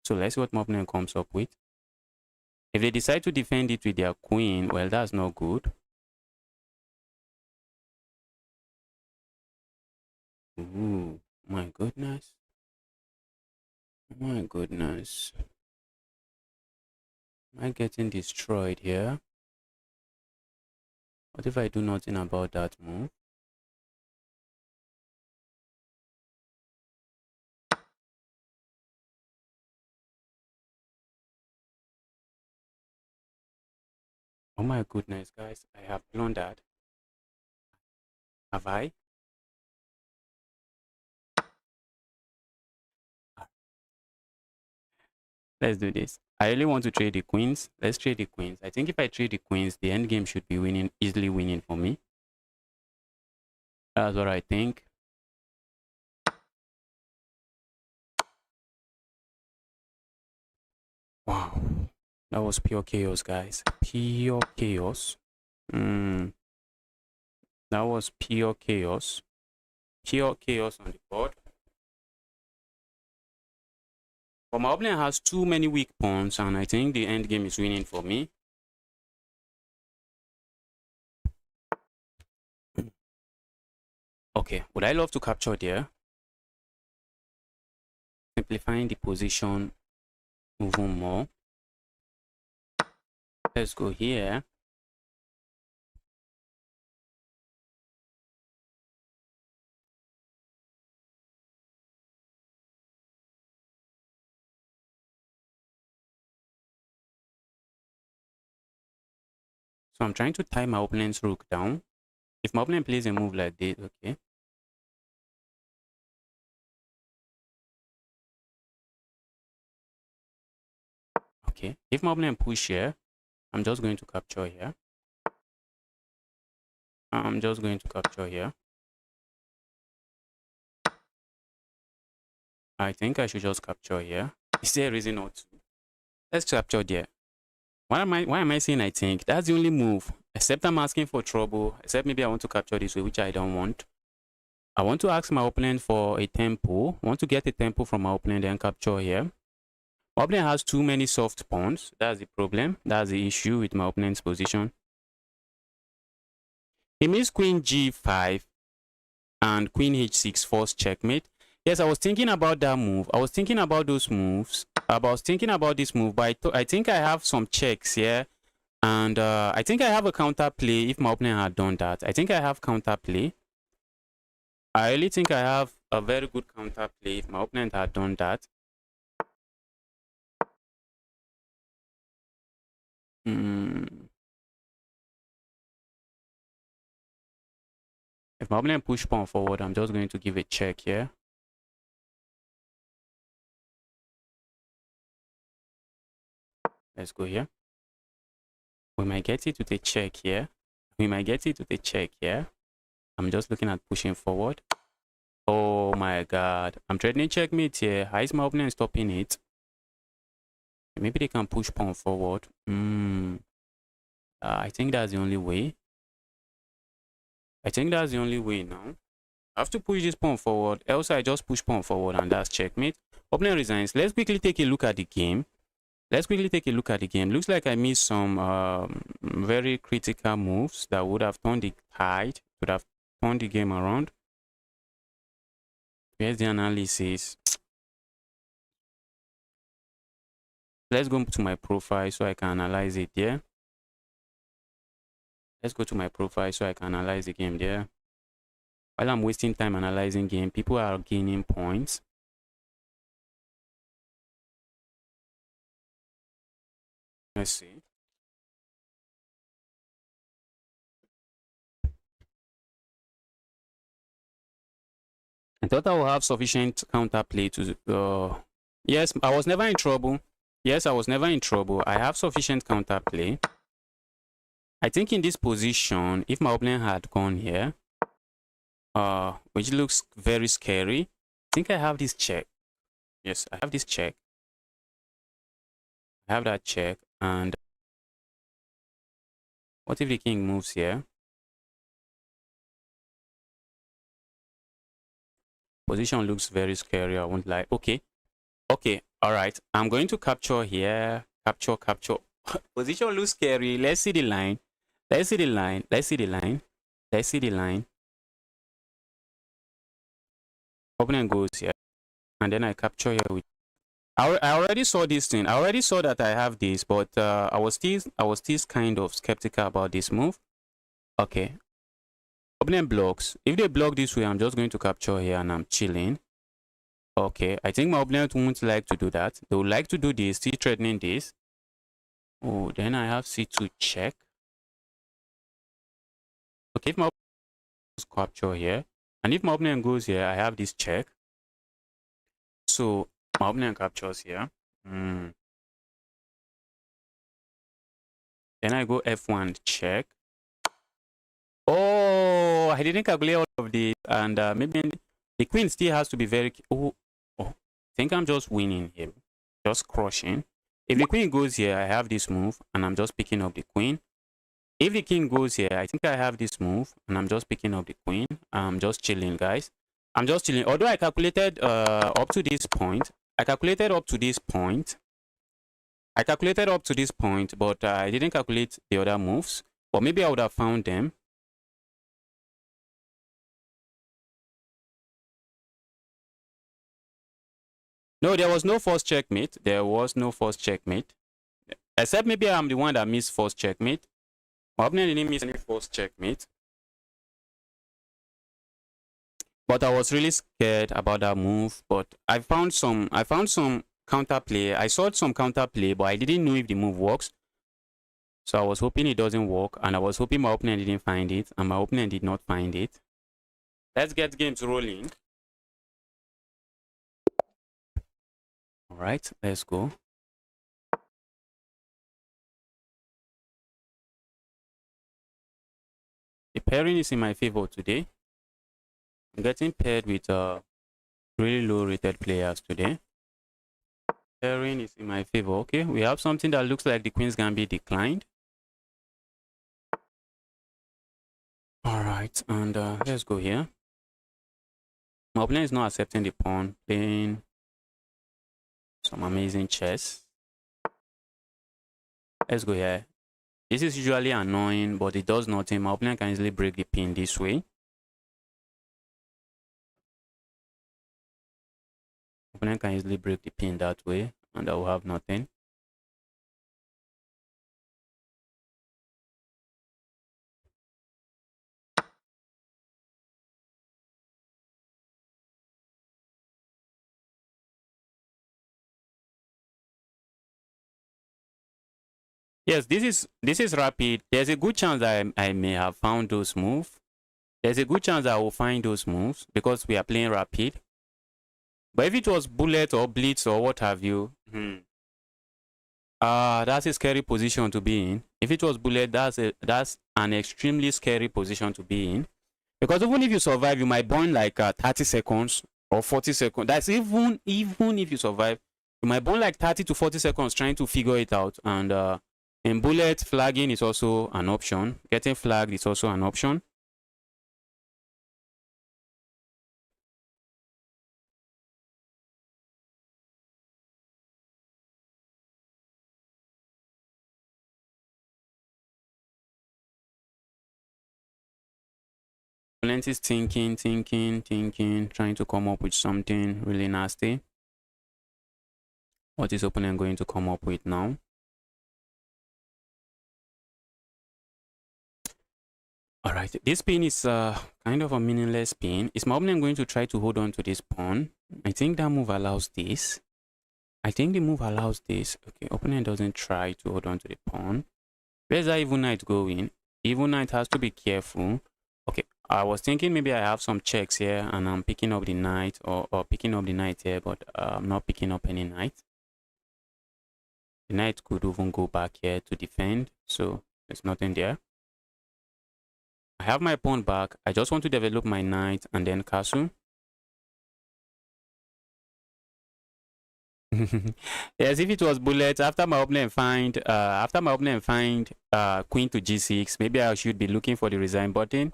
So let's see what my opponent comes up with. If they decide to defend it with their queen, well, that's not good. Ooh, my goodness. My goodness. Am I getting destroyed here? What if I do nothing about that move? Oh my goodness, guys, I have blundered. Have I? Let's do this. I really want to trade the queens. Let's trade the queens. I think if I trade the queens, the end game should be winning, easily winning for me. That's what I think. Wow. That was pure chaos, guys. Pure chaos. That was pure chaos. Pure chaos on the board. But my opponent has too many weak pawns, and I think the end game is winning for me. Okay, would I love to capture there? Simplifying the position even more. Let's go here. So I'm trying to tie my opponent's rook down. If my opponent plays a move like this, okay. Okay, if my opponent push here, I'm just going to capture here. I'm just going to capture here. I think I should just capture here. Is there a reason not to? Let's capture there. Why am I saying I think? That's the only move. Except I'm asking for trouble. Except maybe I want to capture this way, which I don't want. I want to ask my opponent for a tempo. I want to get a tempo from my opponent and capture here. My opponent has too many soft pawns. That's the problem. That's the issue with my opponent's position. He means queen g5 and queen h6 forced checkmate. Yes, I was thinking about that move. I was thinking about those moves. I was thinking about this move, but I think I have some checks here. And I think I have a counter play if my opponent had done that. I think I have counter play. I really think I have a very good counter play if my opponent had done that. If my opponent push pawn forward, I'm just going to give a check here. Let's go here. We might get it with a check here. We might get it with a check here. I'm just looking at pushing forward. Oh my god. I'm threatening checkmate here. How is my opponent stopping it? Maybe they can push pawn forward. I think that's the only way. I think that's the only way now. I have to push this pawn forward. Else I just push pawn forward and that's checkmate. Opponent resigns. Let's quickly take a look at the game. Looks like I missed some very critical moves that would have turned the tide, would have turned the game around. Here's the analysis. Let's go to my profile so I can analyze it there. Let's go to my profile so I can analyze the game there. While I'm wasting time analyzing game, people are gaining points. Let's see. I thought I would have sufficient counterplay to... yes, I was never in trouble. Yes, I was never in trouble. I have sufficient counterplay. I think in this position, if my opponent had gone here, which looks very scary, I think I have this check. Yes, I have this check. I have that check. And what if the king moves here? Position looks very scary. I won't lie. Okay. Okay. All right. I'm going to capture here. Capture. Position looks scary. Let's see the line. Let's see the line. Let's see the line. Let's see the line. Opponent goes here. And then I capture here with... I already saw this thing. I already saw that I have this, but I was still kind of skeptical about this move. Okay. Opponent blocks. If they block this way, I'm just going to capture here and I'm chilling. Okay. I think my opponent won't like to do that. They would like to do this, still threatening this. Oh, then I have C2 check. Okay, if my opponent capture here, and if my opponent goes here, I have this check. So my opponent captures here. Then I go F1 check. Oh, I didn't calculate all of this, and maybe the queen still has to be very... Oh, I think I'm just winning here, just crushing. If the queen goes here, I have this move, and I'm just picking up the queen. If the king goes here, I think I have this move, and I'm just picking up the queen. I'm just chilling, guys. I'm just chilling. Although I calculated up to this point, but I didn't calculate the other moves. Or maybe I would have found them. No, there was no forced checkmate. Except maybe I'm the one that missed forced checkmate. My opponent didn't miss any forced checkmate. But I was really scared about that move. But I found some counterplay. I saw some counterplay, but I didn't know if the move works. So I was hoping it doesn't work, and I was hoping my opponent didn't find it, and my opponent did not find it. Let's get games rolling. All right, let's go. pairing is in my favor today. I'm getting paired with really low rated players today. Pairing is in my favor. Okay, we have something that looks like the Queen's Gambit declined. All right, and let's go here. My opponent is not accepting the pawn, playing some amazing chess. Let's go here. This is usually annoying, but it does nothing. My opponent can easily break the pin this way. Opponent can easily break the pin that way, and I will have nothing. Yes, this is rapid. There's a good chance that I may have found those moves. There's a good chance that I will find those moves because we are playing rapid. But if it was bullet or blitz or what have you, that's a scary position to be in. If it was bullet, that's an extremely scary position to be in. Because even if you survive, you might burn like 30 seconds or 40 seconds. That's even if you survive, you might burn like 30 to 40 seconds trying to figure it out. And in bullet, flagging is also an option. Getting flagged is also an option. Opponent is thinking, trying to come up with something really nasty. What is opponent going to come up with now? All right, this pin is kind of a meaningless pin. Is my opponent going to try to hold on to this pawn? I think that move allows this. I think the move allows this. Okay, opponent doesn't try to hold on to the pawn. Where's that even knight going? Even knight has to be careful. Okay, I was thinking maybe I have some checks here and I'm picking up the knight or picking up the knight here, but I'm not picking up any knight. The knight could even go back here to defend, so there's nothing there. I have my pawn back. I just want to develop my knight and then castle. Yes, if it was bullet, after my opponent find queen to g6, maybe I should be looking for the resign button.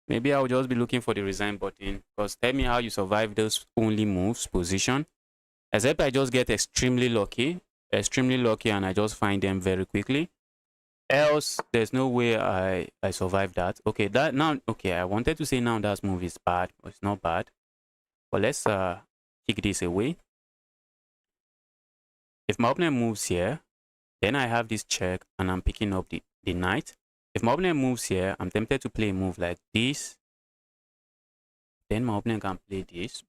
Maybe I'll just be looking for the resign button, because tell me how you survive those only moves position. Except I just get extremely lucky, and I just find them very quickly. Else, there's no way I survive that. Okay, that now, okay, I wanted to say now that move is bad, but it's not bad. But let's kick this away. If my opponent moves here, then I have this check and I'm picking up the knight. If my opponent moves here, I'm tempted to play a move like this. Then my opponent can play this.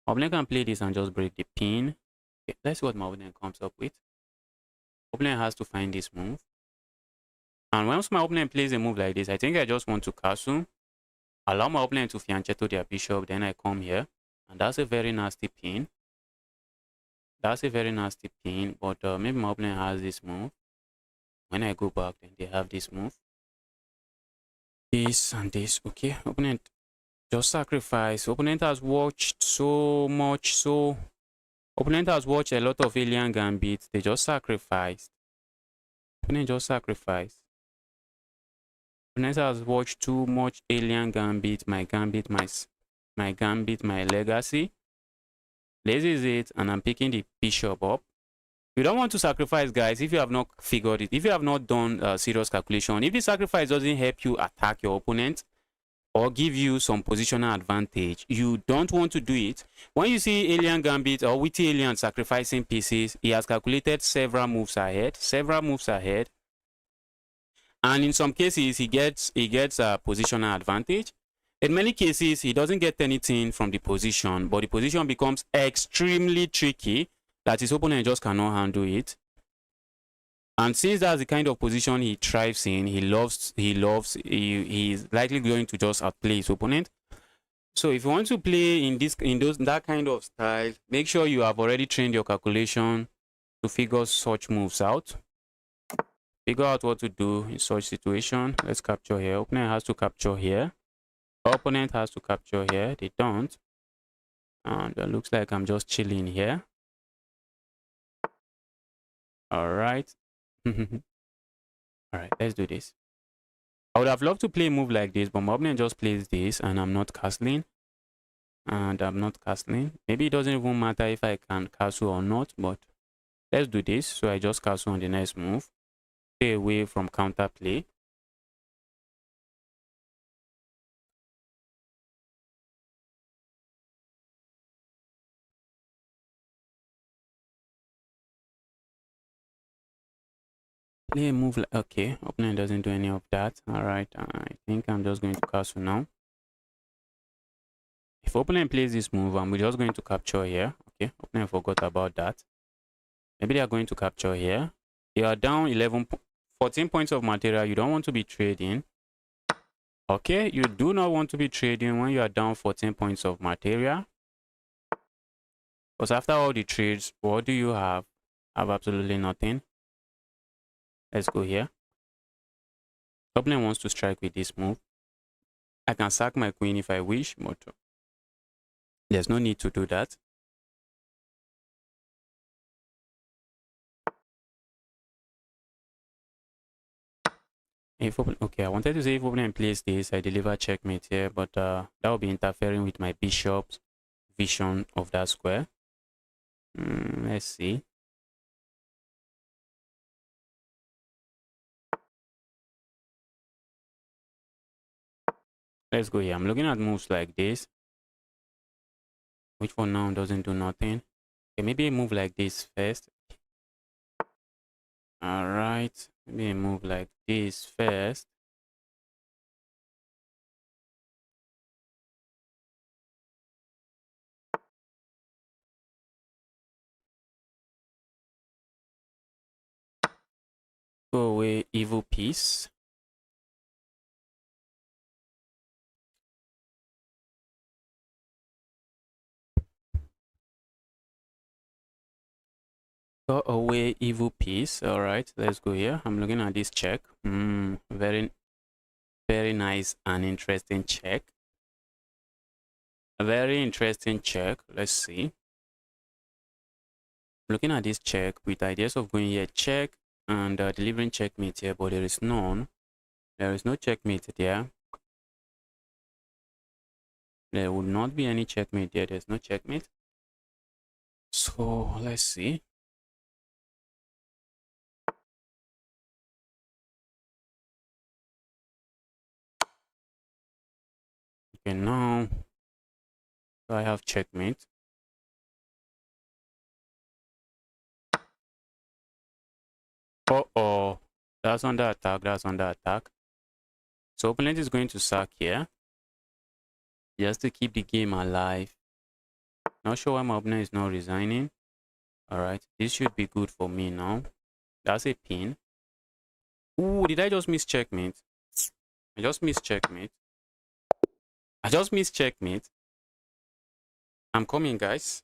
My opponent can play this and just break the pin. Okay, let's see what my opponent comes up with. Opponent has to find this move. And once my opponent plays a move like this, I think I just want to castle. Allow my opponent to fianchetto their bishop, then I come here. And that's a very nasty pin. That's a very nasty pin, but maybe my opponent has this move. When I go back, then they have this move. This and this. Okay, opponent just sacrifice. Opponent has watched so much, so opponent has watched a lot of alien gambits. They just sacrificed. Opponent just sacrificed. Opponent has watched too much alien gambit. My gambit, my legacy. This is it, and I'm picking the bishop up. You don't want to sacrifice, guys, if you have not figured it. If you have not done serious calculation, if the sacrifice doesn't help you attack your opponent or give you some positional advantage, you don't want to do it. When you see alien gambit or witty alien sacrificing pieces, he has calculated several moves ahead, and in some cases he gets a positional advantage. In many cases, he doesn't get anything from the position, but the position becomes extremely tricky that his opponent just cannot handle it. And since that's the kind of position he thrives in, he's likely going to just outplay his opponent. So if you want to play in that kind of style, make sure you have already trained your calculation to figure such moves out. Figure out what to do in such situation. Let's capture here. Opponent has to capture here. Opponent has to capture here. They don't. And it looks like I'm just chilling here. All right. All right, let's do this. I would have loved to play a move like this, but my opponent just plays this and I'm not castling. Maybe it doesn't even matter if I can castle or not, but let's do this. So I just castle on the next move. Stay away from counter play. Play a move like, okay, opponent doesn't do any of that. All right, I think I'm just going to castle now. If opponent plays this move, I'm just going to capture here. Okay, opponent forgot about that. Maybe they are going to capture here. They are down 14 points of material. You don't want to be trading. Okay, you do not want to be trading when you are down 14 points of material. Because after all the trades, what do you have? Have absolutely nothing. Let's go here. Opponent wants to strike with this move. I can sack my queen if I wish, but there's no need to do that. If okay, I wanted to say if opponent plays this, I deliver checkmate here, but that will be interfering with my bishop's vision of that square. Let's see. Let's go here. I'm looking at moves like this, which for now doesn't do nothing. Okay, maybe a move like this first. All right, maybe a move like this first. Go away, evil piece. Go away, evil piece. All right, let's go here. I'm looking at this check. Very, very nice and interesting check. A very interesting check. Let's see. Looking at this check with ideas of going here, check and delivering checkmate here, but there is none. There is no checkmate there. There would not be any checkmate there. There's no checkmate. So let's see. Okay, now I have checkmate. Oh, that's under attack. That's under attack. So opponent is going to sack here just to keep the game alive. Not sure why my opponent is not resigning. All right, this should be good for me now. That's a pin. Ooh, did I just miss checkmate? I just missed checkmate. I just missed checkmate. I'm coming, guys.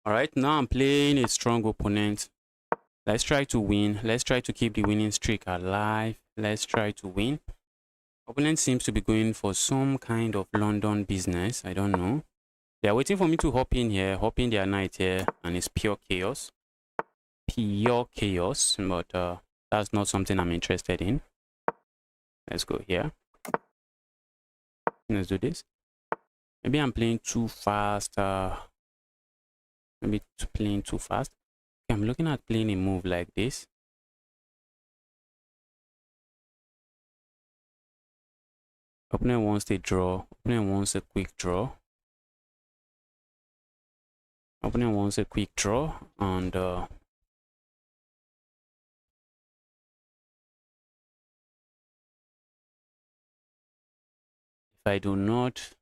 All right, now I'm playing a strong opponent. Let's try to win. Let's try to keep the winning streak alive. Let's try to win. Opponent seems to be going for some kind of London business. I don't know. They are waiting for me to hop in here, hop in their knight here, and it's pure chaos. Pure chaos, but that's not something I'm interested in. Let's go here. Let's do this. Maybe I'm playing too fast. Maybe playing too fast. Okay, I'm looking at playing a move like this. Opponent wants a draw. Opponent wants a quick draw. Opponent wants a quick draw, and if I do not,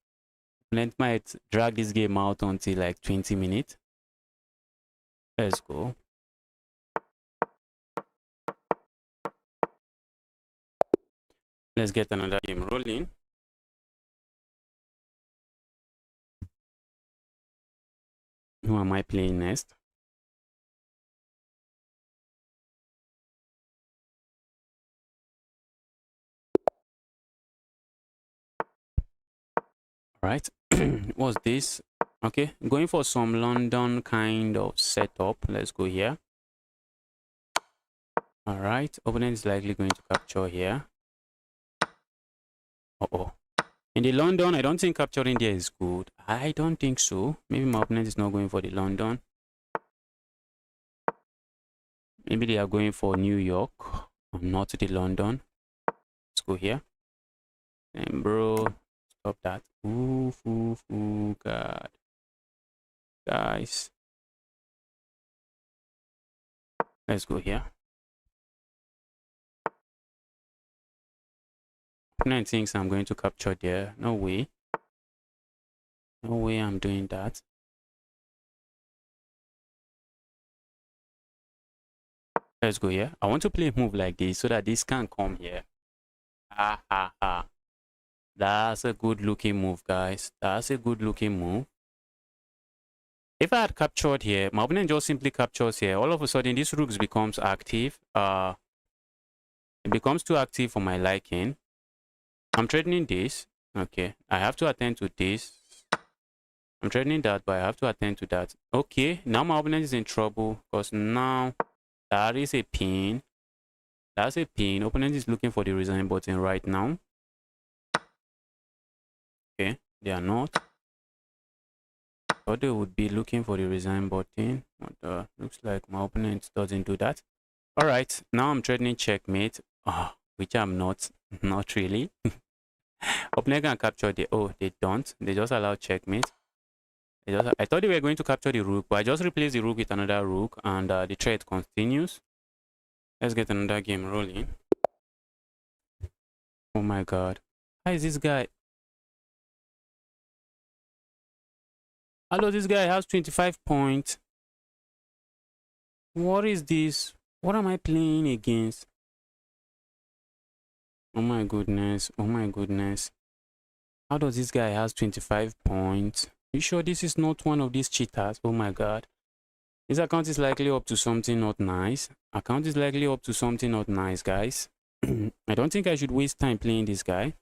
opponent might drag this game out until like 20 minutes. Let's go. Let's get another game rolling. Who am I playing next? Right. What's this? Okay, going for some London kind of setup. Let's go here. All right, opponent is likely going to capture here. Uh-oh. In the London, I don't think capturing there is good. I don't think so. Maybe my opponent is not going for the London. Maybe they are going for New York, not the London. Let's go here. And bro, stop that. Oof, oof, oof, God. Guys. Let's go here. Opponent thinks I'm going to capture there. No way. No way I'm doing that. Let's go here. I want to play a move like this so that this can come here. Ha ha ha. That's a good looking move, guys. That's a good looking move. If I had captured here, my opponent just simply captures here. All of a sudden, this rook becomes active. It becomes too active for my liking. I'm threatening this. Okay, I have to attend to this. I'm threatening that, but I have to attend to that. Okay, now my opponent is in trouble because now that is a pin. That's a pin. Opponent is looking for the resign button right now. Okay, they are not. Thought they would be looking for the resign button, but looks like my opponent doesn't do that. All right, now I'm threatening checkmate, which I'm not. Not really. Opponent can capture the, oh, they don't. They just allow checkmate. I thought they were going to capture the rook, but I just replaced the rook with another rook, and the threat continues. Let's get another game rolling. Oh my god. How is this guy? Hello, this guy has 25 points. What is this? What am I playing against? Oh my goodness. Oh my goodness. How does this guy has 25 points? You sure this is not one of these cheaters? Oh my god. This account is likely up to something not nice. Account is likely up to something not nice, guys. I don't think I should waste time playing this guy.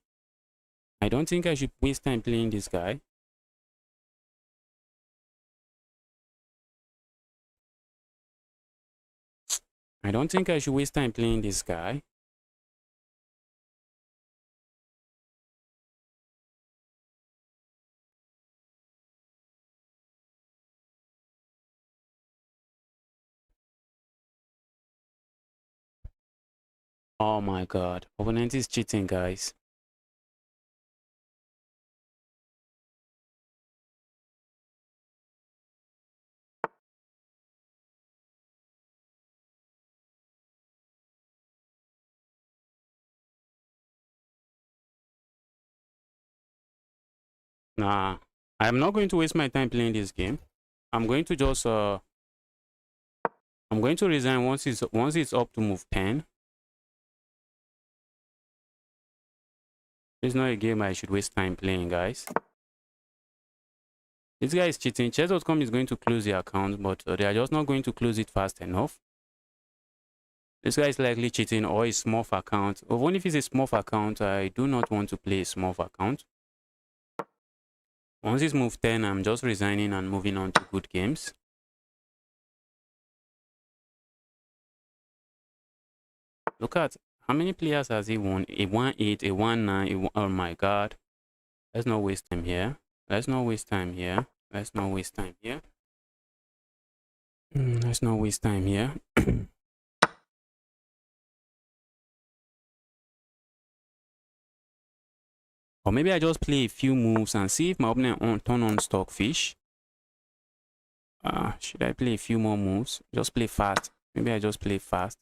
I don't think I should waste time playing this guy. I don't think I should waste time playing this guy. Oh my god. Opponent is cheating, guys. Nah. I'm not going to waste my time playing this game. I'm going to just I'm going to resign once it's up to move 10. It's not a game I should waste time playing, guys. This guy is cheating. Chess.com is going to close the account, but they are just not going to close it fast enough. This guy is likely cheating, or a small account. Even if it's a small account, I do not want to play a small account. Once it's move 10, I'm just resigning and moving on to good games. Look at how many players has he won? A 1-8, a 1-9, oh my god. Let's not waste time here. Let's not waste time here. Let's not waste time here. Let's not waste time here. Or maybe I just play a few moves and see if my opponent turn on stockfish. Should I play a few more moves? Just play fast. Maybe I just play fast.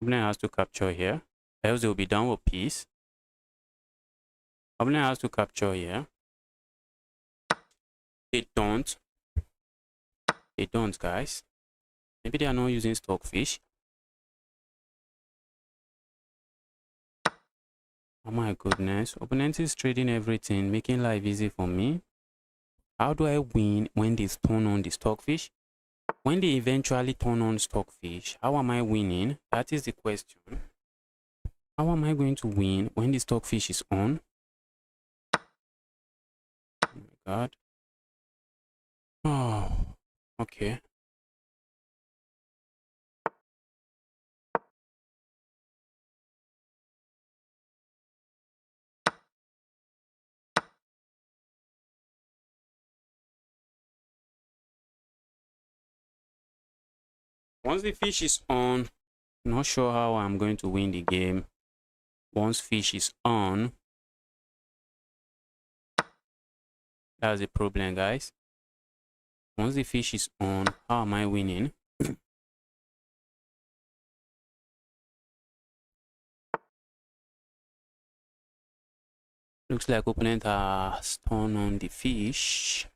Opponent has to capture here, else they will be down with piece. Opponent has to capture here. They don't. They don't, guys. Maybe they are not using stockfish. Oh my goodness. Opponent is trading everything, making life easy for me. How do I win when they turn on the stockfish? When they eventually turn on stockfish, how am I winning? That is the question. How am I going to win when the stockfish is on? Oh my god. Oh, okay. Once the fish is on, not sure how I'm going to win the game. Once fish is on, that's the problem, guys. Once the fish is on, how am I winning? Looks like opponent has turned on the fish.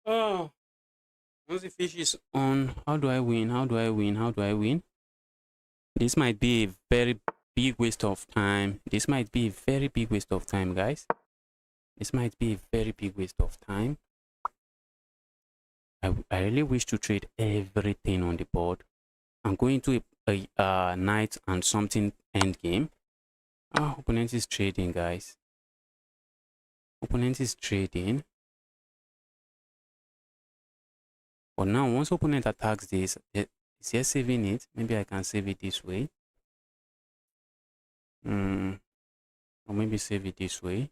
Oh, once the fish is on, how do I win? How do I win? How do I win? This might be a very big waste of time. This might be a very big waste of time, guys. This might be a very big waste of time. I really wish to trade everything on the board. I'm going to a knight and something end game. Opponent is trading, guys. Opponent is trading. But now, once opponent attacks this, is he saving it? Maybe I can save it this way. Or maybe save it this way.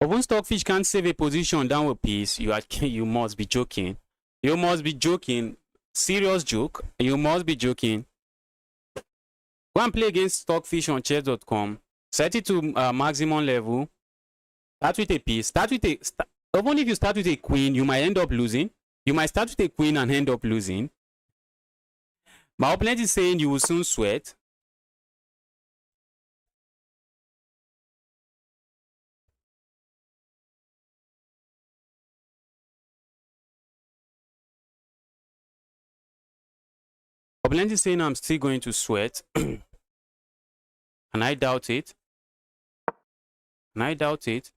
When stockfish can't save a position downward piece, you must be joking. You must be joking. Serious joke. You must be joking. Go and play against stockfish on chess.com. Set it to maximum level. Start with a piece. Even if you start with a queen, you might end up losing. You might start with a queen and end up losing. My opponent is saying you will soon sweat. Opponent is saying I'm still going to sweat. And I doubt it. And I doubt it.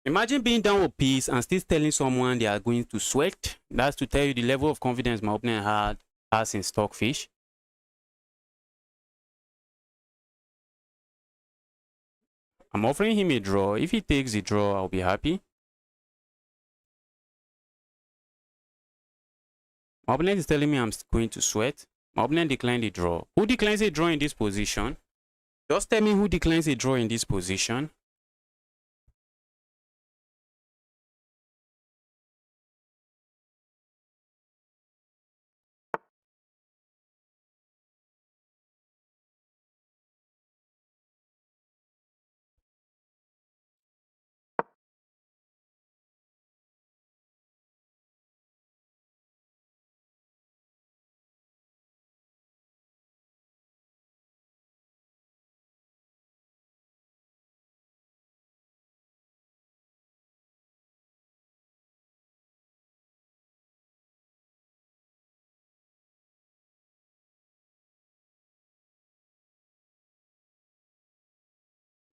Imagine being down with piece and still telling someone they are going to sweat. That's to tell you the level of confidence my opponent has in stockfish. I'm offering him a draw. If he takes the draw, I'll be happy. My opponent is telling me I'm going to sweat. My opponent declined the draw. Who declines a draw in this position? Just tell me who declines a draw in this position.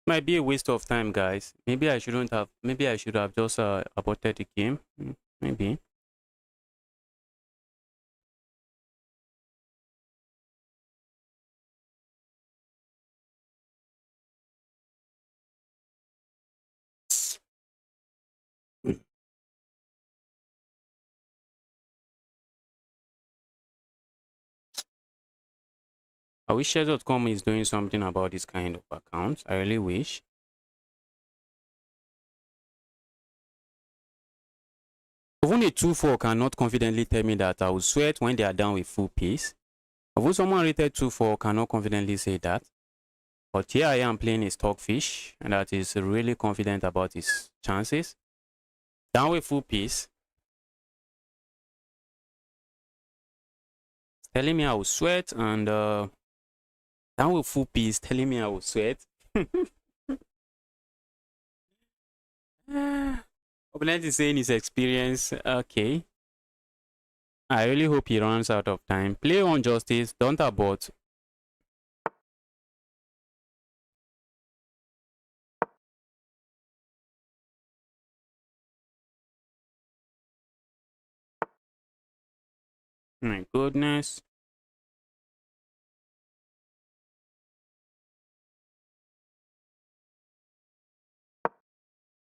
Might be a waste of time, guys. Maybe I shouldn't have. Maybe I should have just aborted the game. Maybe. I wish Shares.com is doing something about this kind of accounts. I really wish. Even a 2-4 cannot confidently tell me that I will sweat when they are down with full pace. Even someone rated 2-4 cannot confidently say that. But here I am playing a stockfish and that is really confident about his chances. Down with full pace. Telling me I will sweat and down with full pace telling me I will sweat. Opponent is saying his experience. Okay. I really hope he runs out of time. Play on justice. Don't abort. My goodness.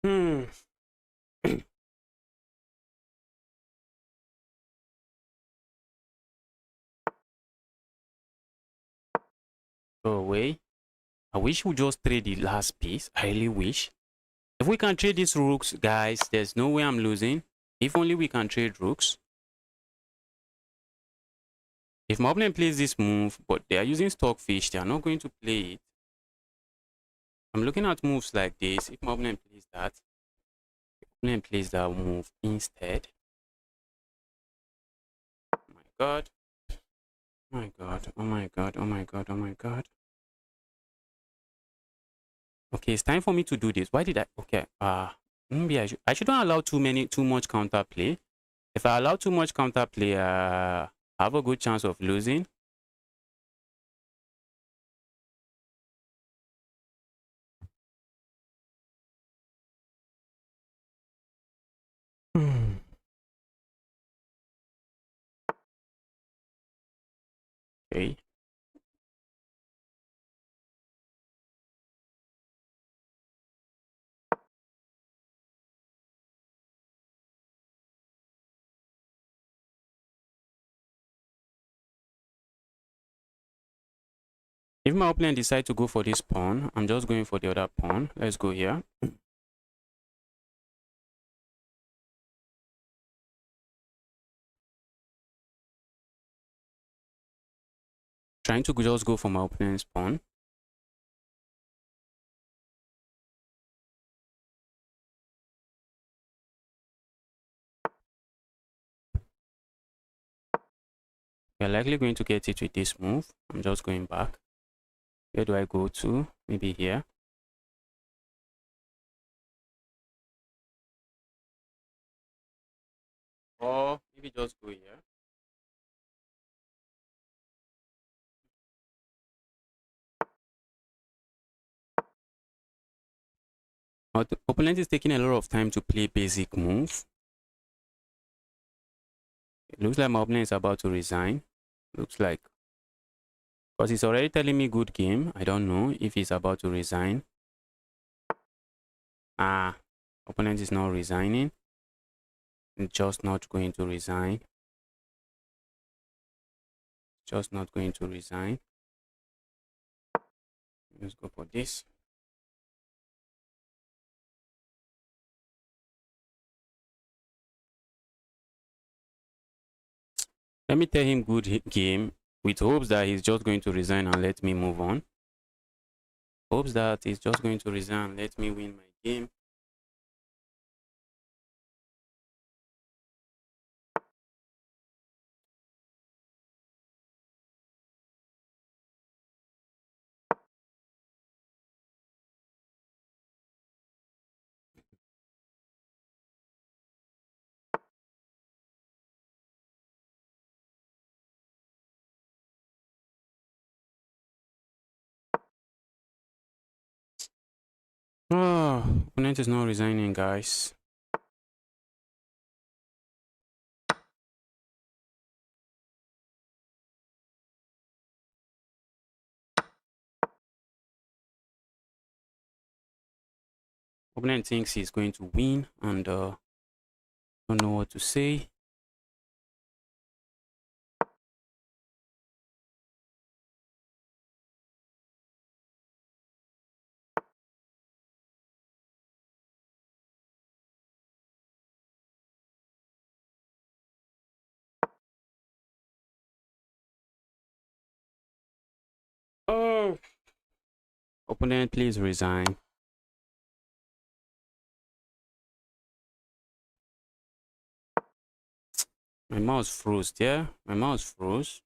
Hmm. Go away. I wish we just trade the last piece. I really wish. If we can trade these rooks, guys, there's no way I'm losing. If only we can trade rooks. If my opponent plays this move, but they are using stockfish, they are not going to play it. I'm looking at moves like this. If my opponent plays that, opponent plays that move instead. Oh my god. Oh my god. Oh my god. Oh my god. Oh my god. Okay, it's time for me to do this. Why did I? Okay. Maybe I shouldn't allow too much counterplay. If I allow too much counterplay, I have a good chance of losing. Okay. If my opponent decides to go for this pawn, I'm just going for the other pawn. Let's go here. Trying to just go for my opponent's pawn. We're likely going to get it with this move. I'm just going back. Where do I go to? Maybe here. Or maybe just go here. But the opponent is taking a lot of time to play basic move. It looks like my opponent is about to resign. Looks like. Because he's already telling me good game. I don't know if he's about to resign. Opponent is not resigning. Just not going to resign. Just not going to resign. Let's go for this. Let me tell him good game with hopes that he's just going to resign and let me move on. Hopes that he's just going to resign and let me win my game. Oh, opponent is not resigning, guys. Opponent thinks he's going to win and don't know what to say. Oh, opponent, please resign. My mouse froze there. My mouse froze.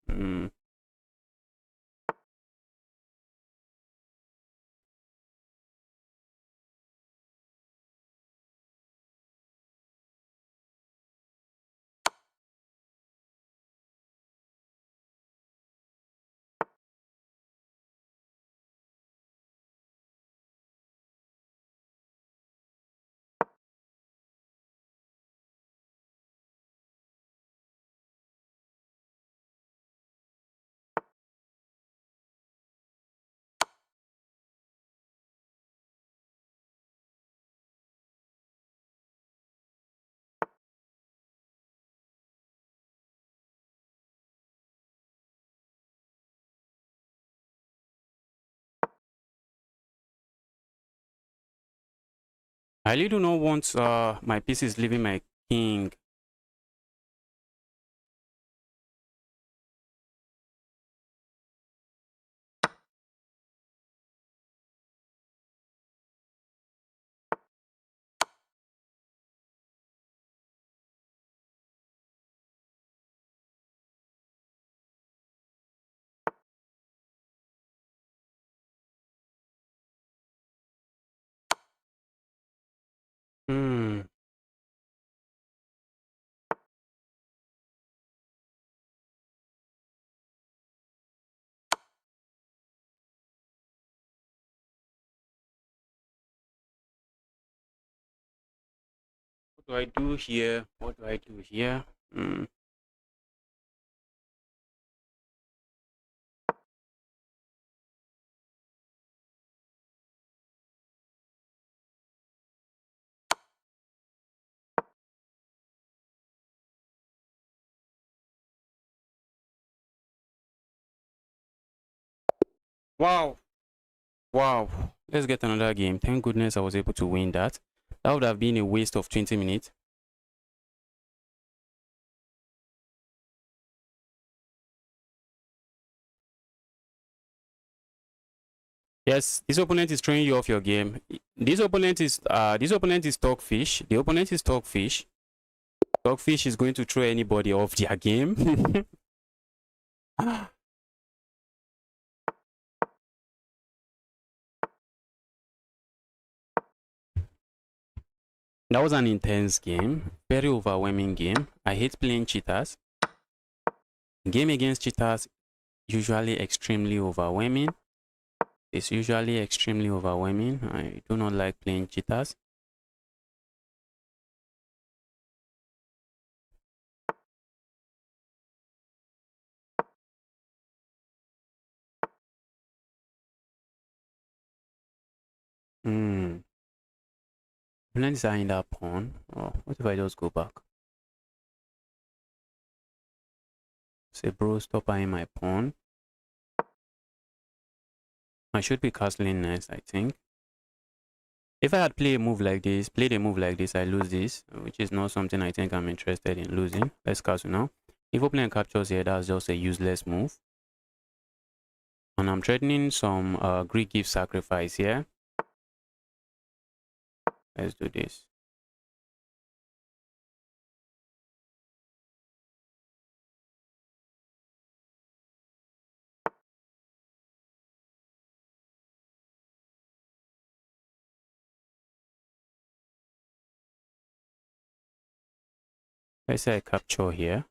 I really do not want my pieces leaving my king. Hmm. What do I do here? What do I do here? Hmm. Wow. Wow. Let's get another game. Thank goodness I was able to win that. That would have been a waste of 20 minutes. Yes, this opponent is throwing you off your game. This opponent is Stockfish. The opponent is Stockfish. Stockfish is going to throw anybody off their game. That was an intense game, very overwhelming game. I hate playing cheaters. Game against cheaters usually extremely overwhelming. It's usually extremely overwhelming. I do not like playing cheaters. Hmm. Let's in that pawn. Oh, what if I just go back? Say, bro, stop eyeing my pawn. I should be castling next, I think. If I had played a move like this, I lose this, which is not something I think I'm interested in losing. Let's castle now. If opponent captures here, that's just a useless move. And I'm threatening some Greek gift sacrifice here. Let's do this. Let's say I capture here.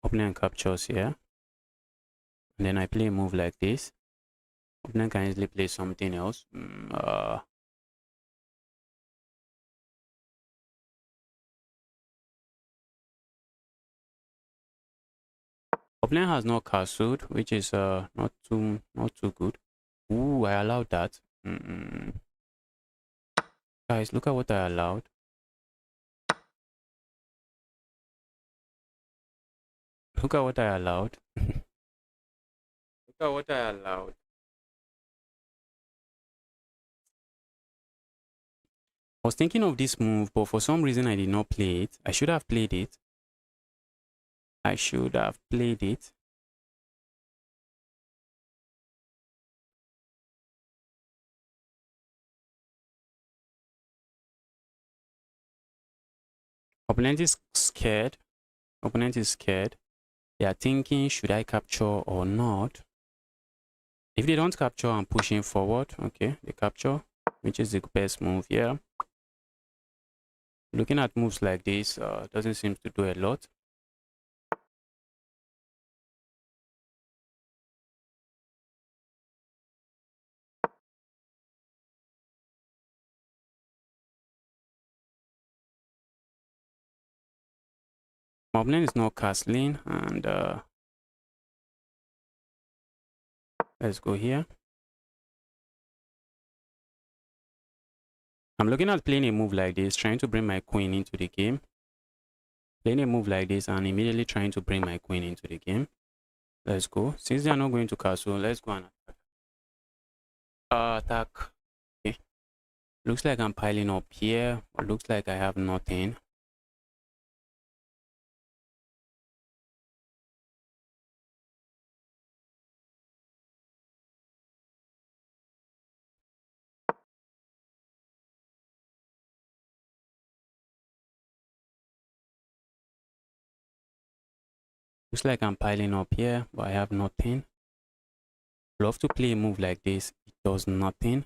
Opponent captures here. And then I play a move like this. Opponent can easily play something else. Opponent has not castled, which is not too good. Ooh, I allowed that. Guys, look at what I allowed. Look at what I allowed. Look at what I allowed. I was thinking of this move, but for some reason I did not play it. I should have played it. I should have played it. Opponent is scared. Opponent is scared. They are thinking, should I capture or not? If they don't capture, I'm pushing forward. Okay, they capture, which is the best move here. Looking at moves like this doesn't seem to do a lot. My opponent is not castling, and let's go here. I'm looking at playing a move like this, trying to bring my queen into the game. Playing a move like this and immediately trying to bring my queen into the game. Let's go. Since they are not going to castle, let's go and attack. Okay. Looks like I'm piling up here, but looks like I have nothing. Looks like I'm piling up here, but I have nothing. Love to play a move like this. It does nothing.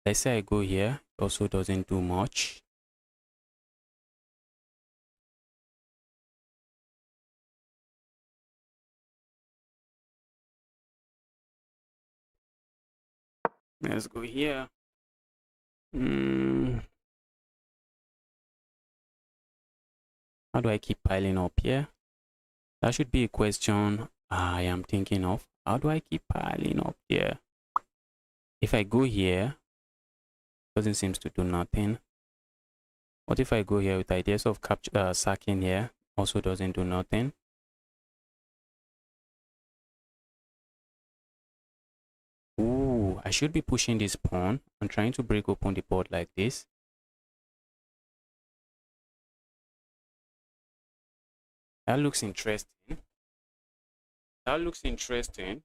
Let's say I go here. It also doesn't do much. Let's go here. How do I keep piling up here? That should be a question I am thinking of. How do I keep piling up here? If I go here, doesn't seem to do nothing. What if I go here with ideas of sacking here? Also doesn't do nothing. Ooh, I should be pushing this pawn and trying to break open the board like this. That looks interesting. That looks interesting.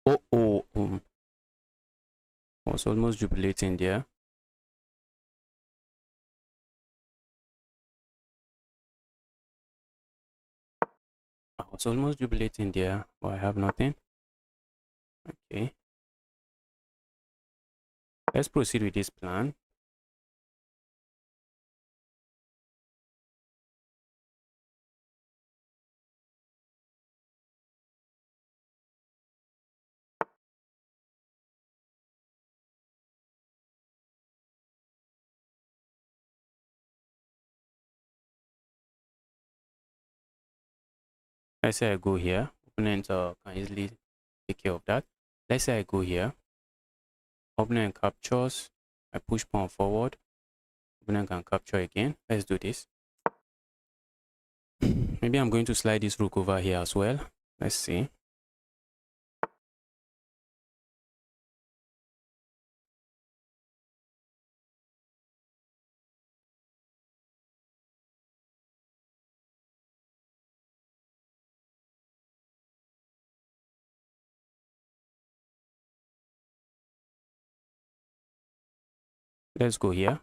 Oh. I was almost jubilating there. I was almost jubilating there, but I have nothing. Okay. Let's proceed with this plan. Let's say I go here. Opponent can easily take care of that. Let's say I go here. Opponent captures. I push pawn forward. Opponent can capture again. Let's do this. Maybe I'm going to slide this rook over here as well. Let's see. Let's go here.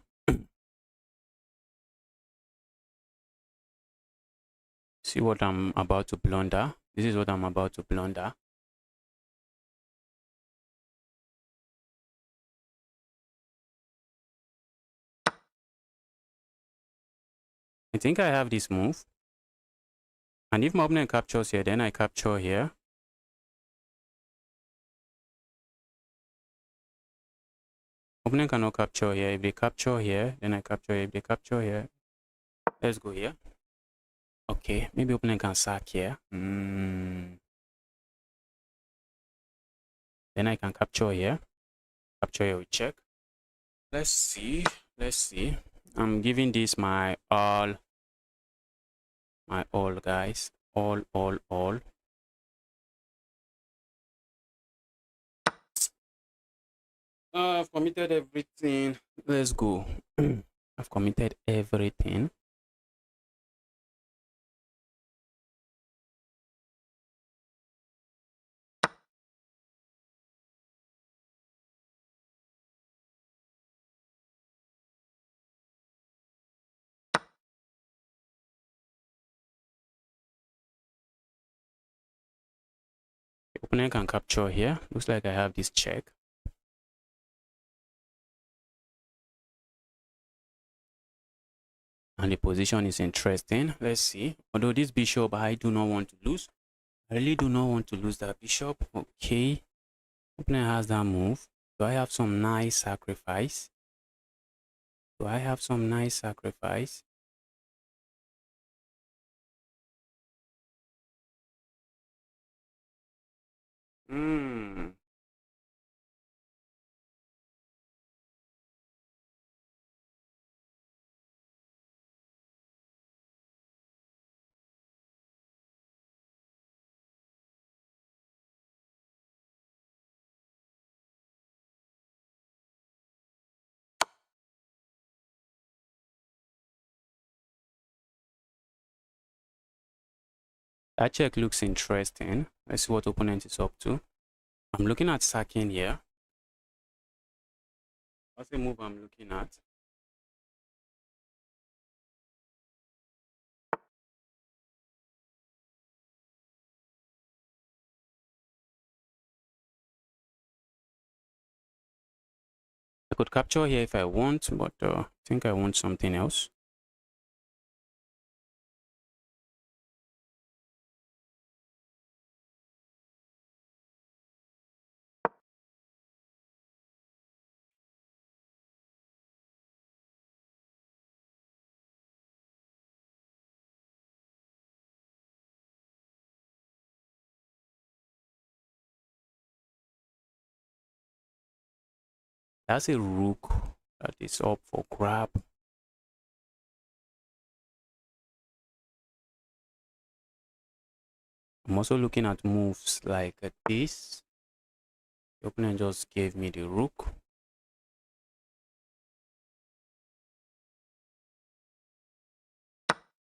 See what I'm about to blunder. This is what I'm about to blunder. I think I have this move. And if my opponent captures here, then I capture here. Opponent cannot capture here. If they capture here, then I capture here. If they capture here, let's go here. Okay, maybe opponent can sack here. Then I can capture here. Capture here, we check. Let's see. Let's see. I'm giving this my all. My all, guys. All. I've committed everything. Let's go. I've committed everything. The opponent can capture here. Looks like I have this check. And the position is interesting. Let's see. Although this bishop, I do not want to lose. I really do not want to lose that bishop. Okay. Opponent has that move. Do I have some nice sacrifice? Do I have some nice sacrifice? That check looks interesting. Let's see what opponent is up to. I'm looking at sacking here. What's the move I'm looking at? I could capture here if I want, but I think I want something else. That's a rook that is up for grab. I'm also looking at moves like this. The opponent just gave me the rook.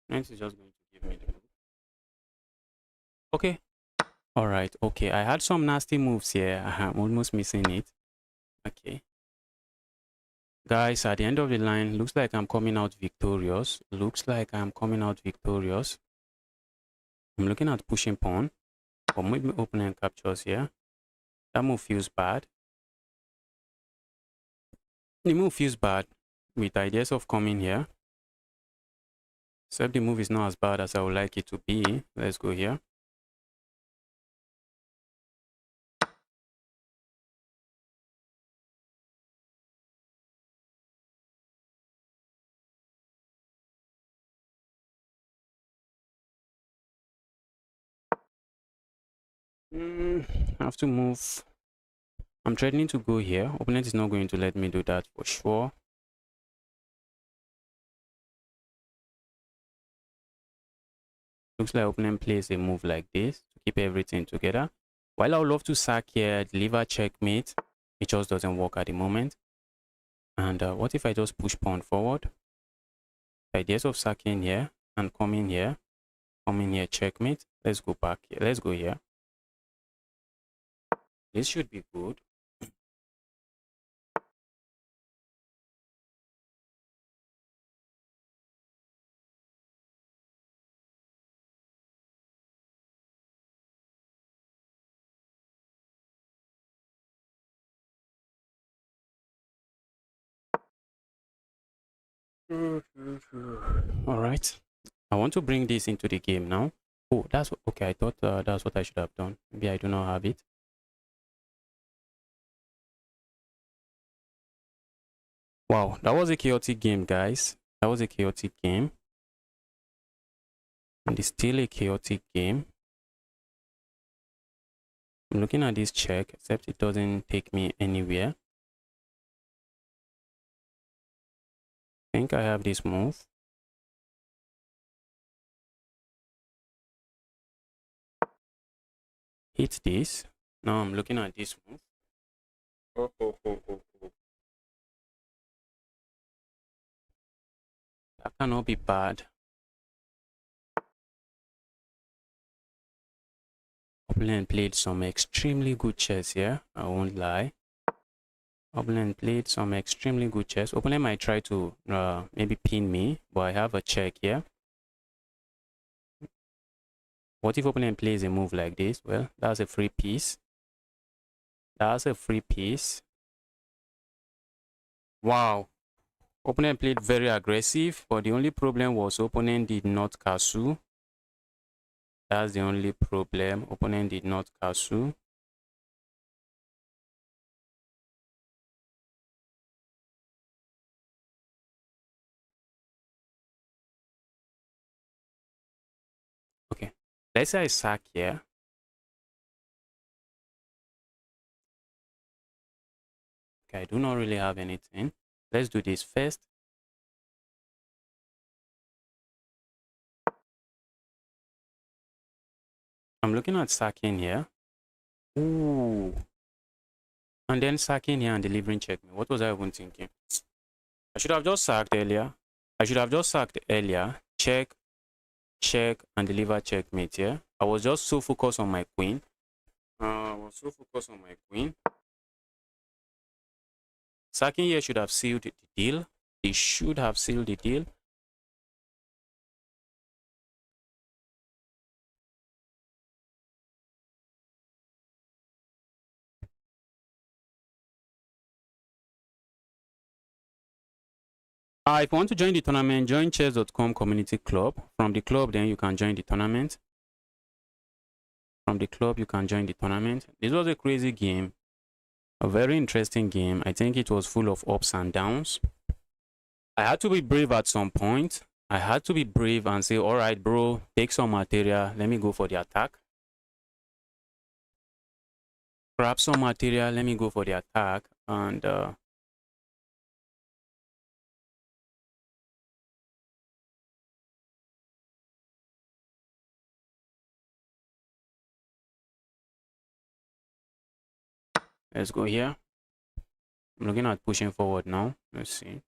Next is just going to give me the rook. Okay. All right. Okay. I had some nasty moves here. I'm almost missing it. Okay. Guys, at the end of the line, looks like I'm coming out victorious. Looks like I'm coming out victorious. I'm looking at pushing pawn. But maybe opponent captures here. That move feels bad. The move feels bad with ideas of coming here. Except the move is not as bad as I would like it to be. Let's go here. I have to move. I'm threatening to go here. Opponent is not going to let me do that for sure. Looks like opponent plays a move like this to keep everything together. While I would love to sack here, deliver checkmate, it just doesn't work at the moment. And what if I just push pawn forward? Ideas of sacking here and coming here, checkmate. Let's go back here. Let's go here. This should be good. All right. I want to bring this into the game now. Oh, that's okay. I thought that's what I should have done. Maybe I do not have it. Wow, that was a chaotic game, guys. That was a chaotic game. And it's still a chaotic game. I'm looking at this check, except it doesn't take me anywhere. I think I have this move. Hit this. Now I'm looking at this move. That cannot be bad. Opponent played some extremely good chess here. I won't lie. Opponent played some extremely good chess. Opponent might try to maybe pin me, but I have a check here. What if opponent plays a move like this? Well, that's a free piece. That's a free piece. Wow. Opponent played very aggressive, but the only problem was opponent did not castle. That's the only problem. Opponent did not castle. Okay. Let's say I sack here. Okay, I do not really have anything. Let's do this first. I'm looking at sacking here. Ooh. And then sacking here and delivering checkmate. What was I even thinking? I should have just sacked earlier. Check, check, and deliver checkmate here. I was just so focused on my queen. Sacking here should have sealed the deal. It should have sealed the deal. If you want to join the tournament, join chess.com community club. From the club, then you can join the tournament. This was a crazy game. A very interesting game. I think it was full of ups and downs. I had to be brave at some point. I had to be brave and say, all right, bro, take some material. Let me go for the attack. Grab some material. Let me go for the attack. And let's go here. I'm looking at pushing forward now. Let's see.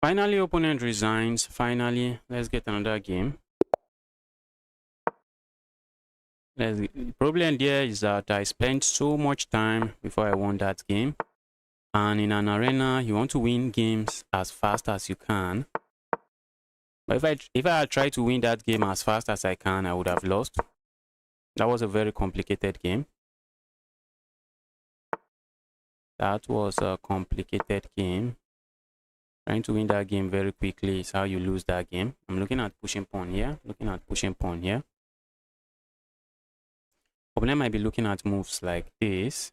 Finally, opponent resigns. Finally, let's get another game. The problem there is that I spent so much time before I won that game. And in an arena, you want to win games as fast as you can. But if I had tried to win that game as fast as I can, I would have lost. That was a very complicated game. That was a complicated game. Trying to win that game very quickly is how you lose that game. I'm looking at pushing pawn here. Looking at pushing pawn here. Opponent might be looking at moves like this.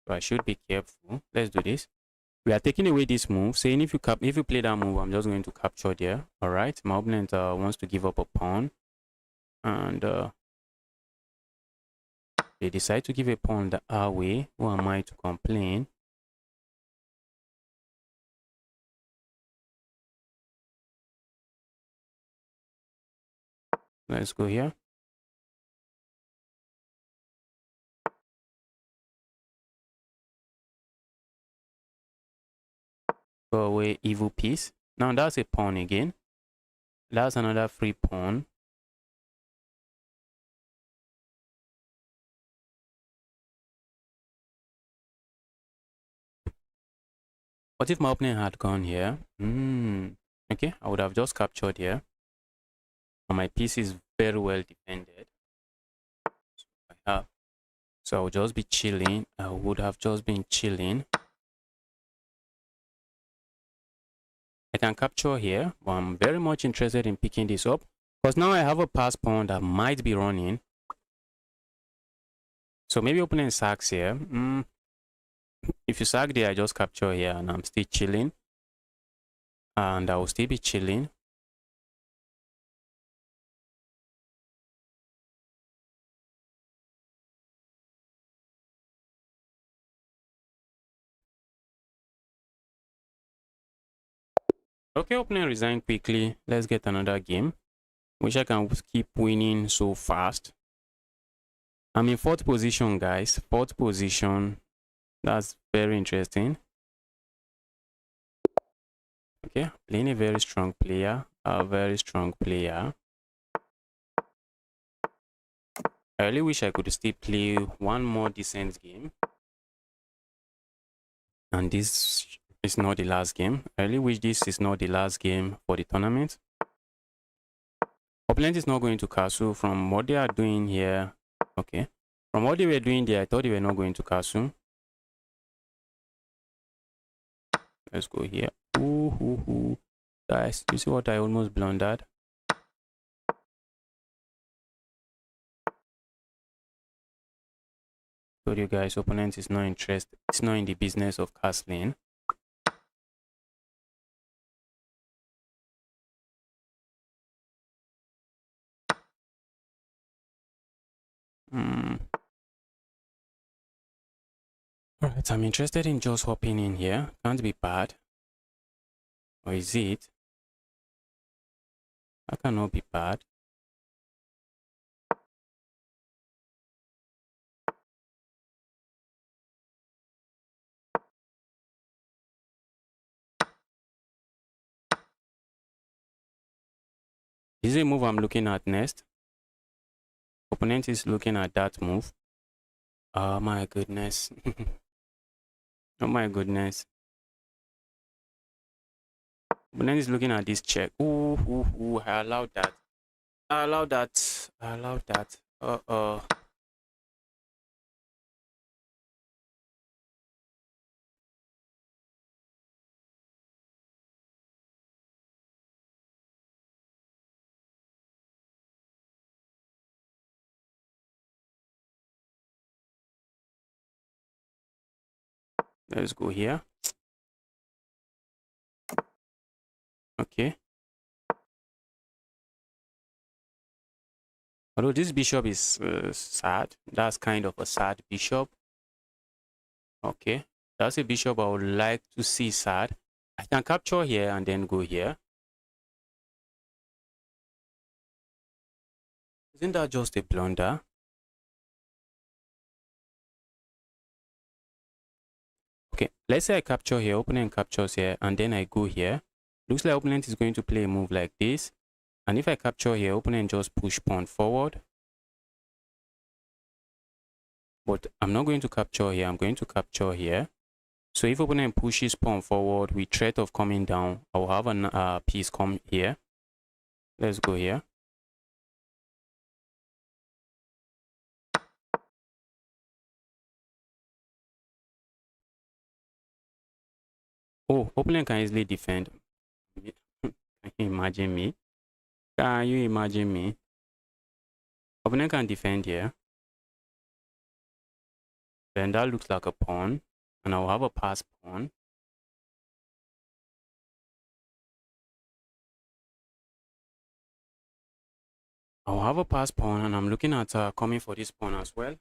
So I should be careful. Let's do this. We are taking away this move, saying if you play that move, I'm just going to capture there. All right, my opponent wants to give up a pawn, and they decide to give a pawn our way. Who am I to complain? Let's go here. Go away, evil piece. Now that's a pawn again. That's another free pawn. What if my opponent had gone here? Okay, I would have just captured here. And my piece is very well defended. So I would just be chilling. I would have just been chilling. I can capture here, but I'm very much interested in picking this up. Because now I have a pass pawn that might be running. So maybe opponent sacks here. If you sack there, I just capture here and I'm still chilling. And I will still be chilling. Okay, opponent resigned quickly. Let's get another game. Wish I can keep winning so fast. I'm in 4th position, guys. 4th position. That's very interesting. Okay, playing a very strong player. A very strong player. I really wish I could still play one more decent game. And this is not the last game. I really wish this is not the last game for the tournament. Opponent is not going to castle from what they are doing here. Okay. From what they were doing there, I thought they were not going to castle. Let's go here. Ooh. Guys, you see what I almost blundered? Told you guys, opponent is not interested. It's not in the business of castling. Alright, I'm interested in just hopping in here. Can't be bad. Or is it? That cannot be bad. This is a move I'm looking at next. Opponent is looking at that move. Oh my goodness. Oh my goodness. Opponent is looking at this check. Ooh, I allowed that. I allowed that. Let's go here. Okay. Although this bishop is sad. That's kind of a sad bishop. Okay. That's a bishop I would like to see sad. I can capture here and then go here. Isn't that just a blunder? Okay, let's say I capture here, opponent captures here, and then I go here. Looks like opponent is going to play a move like this. And if I capture here, opponent just push pawn forward. But I'm not going to capture here, I'm going to capture here. So if opponent pushes pawn forward with threat of coming down, I will have a piece come here. Let's go here. Oh, opponent can easily defend. Can you imagine me? Can you imagine me? Opponent can defend here. Then that looks like a pawn. And I'll have a pass pawn. I'll have a pass pawn, and I'm looking at coming for this pawn as well.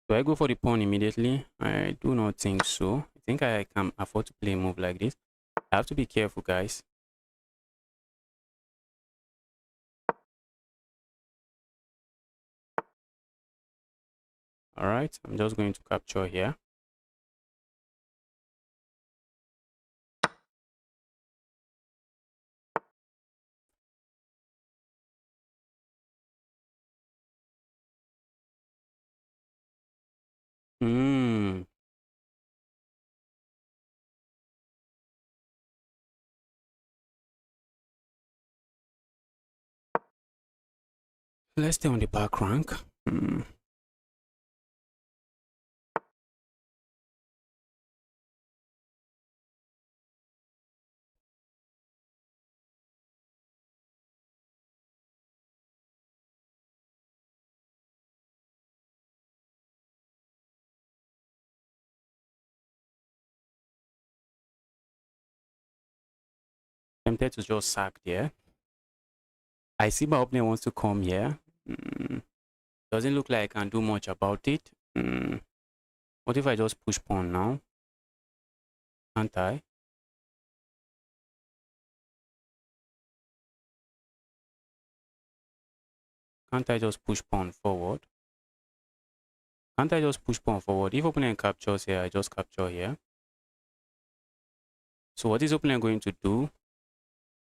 Do I go for the pawn immediately? I do not think so. I think I can afford to play a move like this. I have to be careful, guys. All right, I'm just going to capture here. Let's stay on the back rank. Tempted to just sack there. I see my opponent wants to come here. Doesn't look like I can do much about it. What if I just push pawn now? Can't I? Can't I just push pawn forward? Can't I just push pawn forward? If opponent captures here, I just capture here. So what is opponent going to do?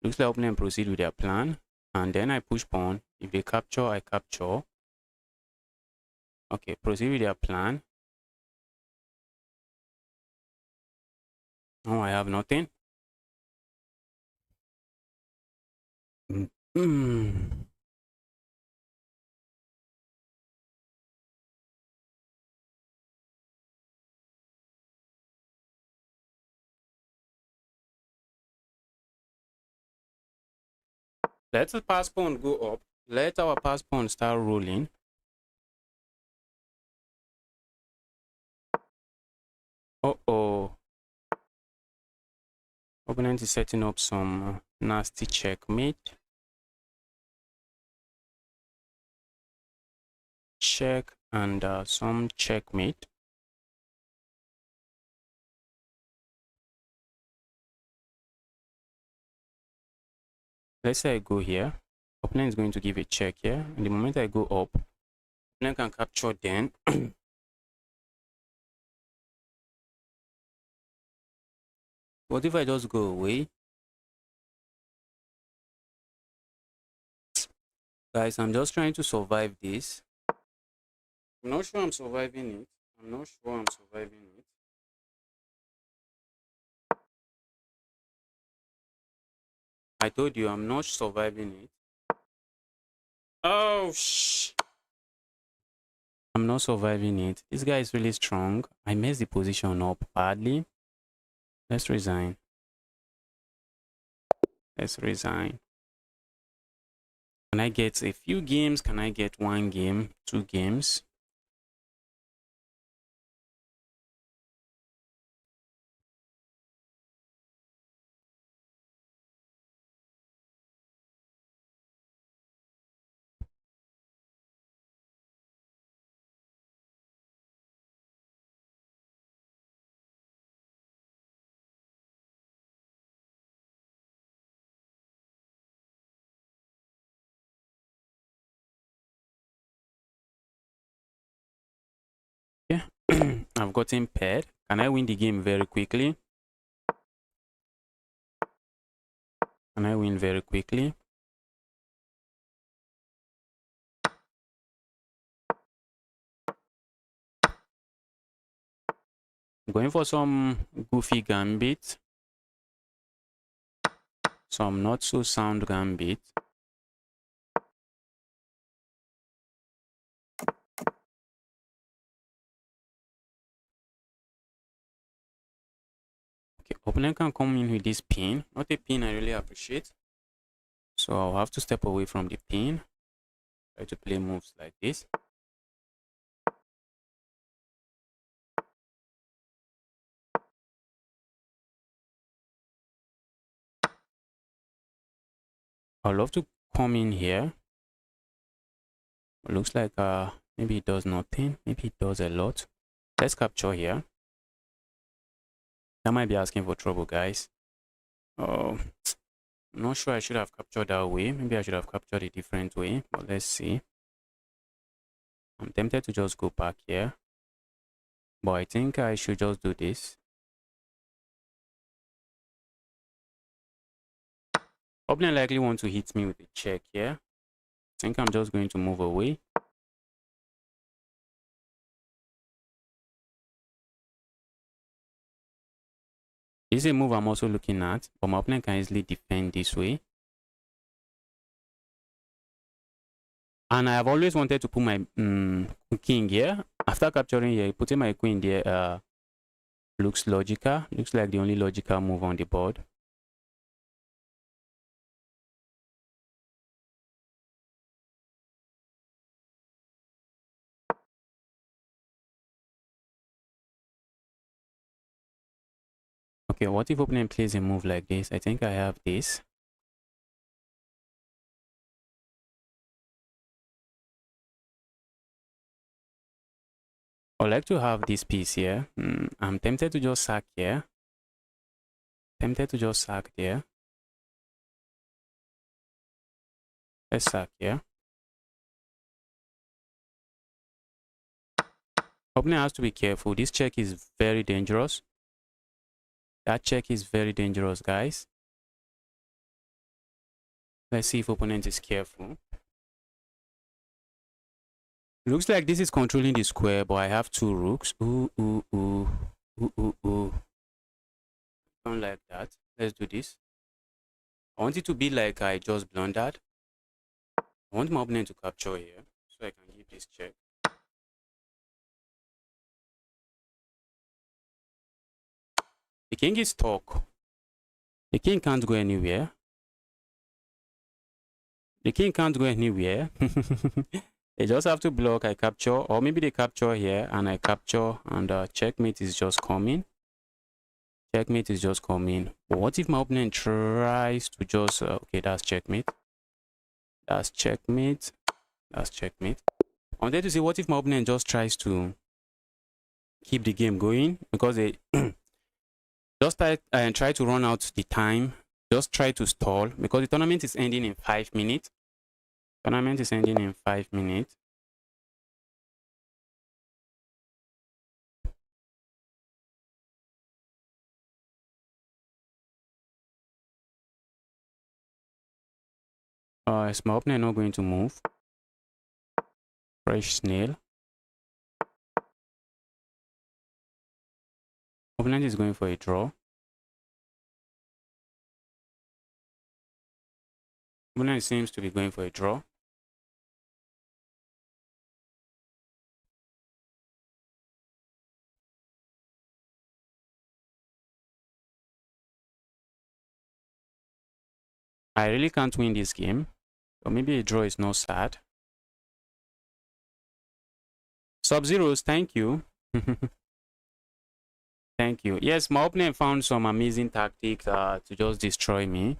Looks like opponent proceed with their plan. And then I push pawn. If they capture, I capture. Okay, proceed with their plan. Now I have nothing. Let the pass pawn go up. Let our pass pawn start rolling. Uh-oh. Opponent is setting up some nasty checkmate. Check and some checkmate. Let's say I go here. Opponent is going to give a check here. And the moment I go up, opponent can capture then. What if I just go away? Guys, I'm just trying to survive this. I'm not sure I'm surviving it. I'm not sure I'm surviving it. I told you I'm not surviving it. Oh, I'm not surviving it. This guy is really strong. I messed the position up badly. Let's resign. Let's resign. Can I get a few games? Can I get 1 game, 2 games? Yeah, I've gotten paired. Can I win the game very quickly? Can I win very quickly? I'm going for some goofy gambit. Some not so sound gambit. Okay, opponent can come in with this pin. Not a pin I really appreciate. So I'll have to step away from the pin. Try to play moves like this. I'd love to come in here. It looks like maybe it does nothing. Maybe it does a lot. Let's capture here. That might be asking for trouble, guys. Oh, I'm not sure I should have captured that way. Maybe I should have captured a different way. But let's see. I'm tempted to just go back here. But I think I should just do this. Opponent likely want to hit me with a check here. I think I'm just going to move away. This is a move I'm also looking at, but my opponent can easily defend this way. And I have always wanted to put my king here. After capturing here, putting my queen there looks logical. Looks like the only logical move on the board. Okay, what if opponent plays a move like this? I think I have this. I'd like to have this piece here. I'm tempted to just sack here. Tempted to just sack there. Let's sack here. Opponent has to be careful. This check is very dangerous. That check is very dangerous, guys. Let's see if opponent is careful. Looks like this is controlling the square, but I have two rooks. Ooh. Don't like that. Let's do this. I want it to be like I just blundered. I want my opponent to capture here, so I can give this check. The king is stuck. The king can't go anywhere. The king can't go anywhere. They just have to block, I capture, or maybe they capture here and I capture, and checkmate is just coming. Checkmate is just coming. But what if my opponent tries to just okay, that's checkmate. That's checkmate. That's checkmate. I wanted to see what if my opponent just tries to keep the game going, because they just try to run out the time. Just try to stall, because the tournament is ending in 5 minutes. Tournament is ending in 5 minutes. Is my opponent not going to move? Fresh snail. Opponent is going for a draw. Opponent seems to be going for a draw. I really can't win this game. So maybe a draw is not sad. Sub-Zeros, thank you. Thank you. Yes, my opponent found some amazing tactics to just destroy me.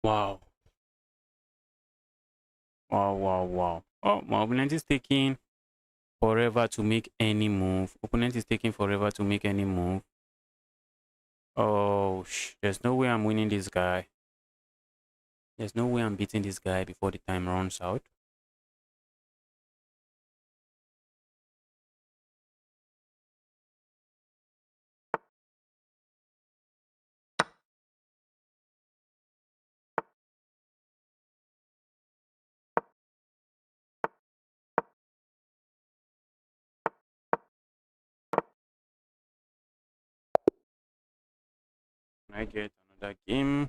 Wow. Wow. Oh, my opponent is taking forever to make any move. Opponent is taking forever to make any move. Oh, there's no way I'm winning this guy. There's no way I'm beating this guy before the time runs out. I get another game.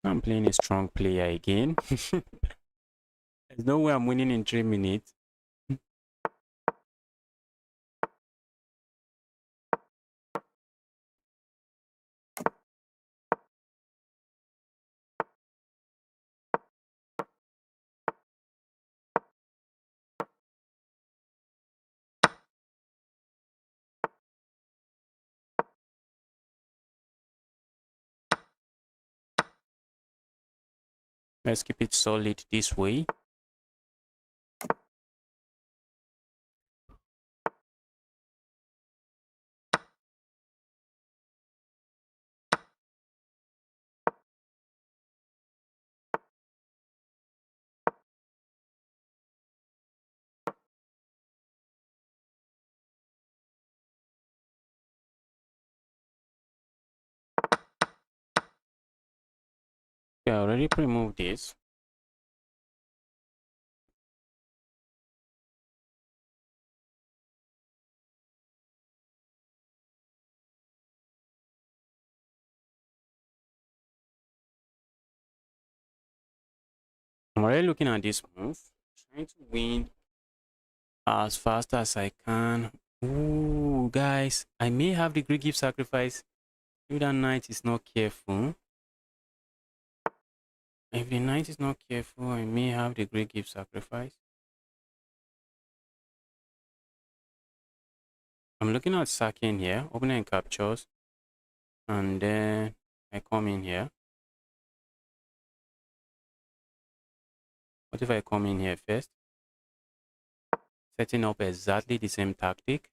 I'm playing a strong player again. There's no way I'm winning in 3 minutes. Let's keep it solid this way. Okay, I already pre-moved this. I'm already looking at this move. Trying to win as fast as I can. Ooh, guys, I may have the great gift sacrifice if that knight is not careful. If the knight is not careful, I may have the great gift sacrifice. I'm looking at sacking here, opening captures, and then I come in here. What if I come in here first? Setting up exactly the same tactic.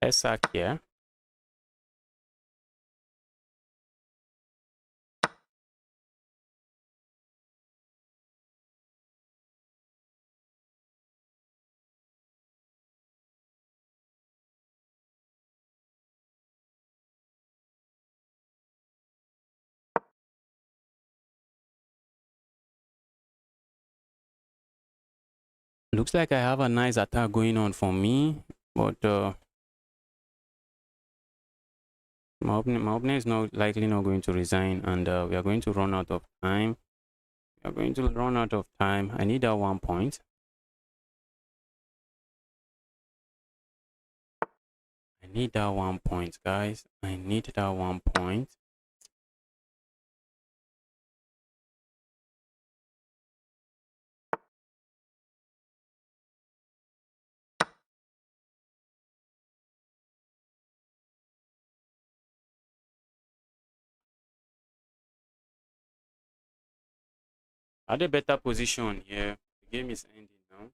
Let's sack here. Looks like I have a nice attack going on for me, but my opponent is not likely not going to resign, and we are going to run out of time. We are going to run out of time. I need that 1 point. I need that 1 point, guys. I need that 1 point. At a better position here. The game is ending now.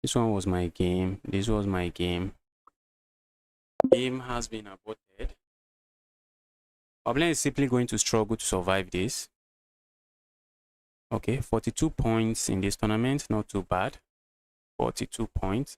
This one was my game. This was my game. Game has been aborted. Opponent is simply going to struggle to survive this. Okay, 42 points in this tournament. Not too bad. 42 points.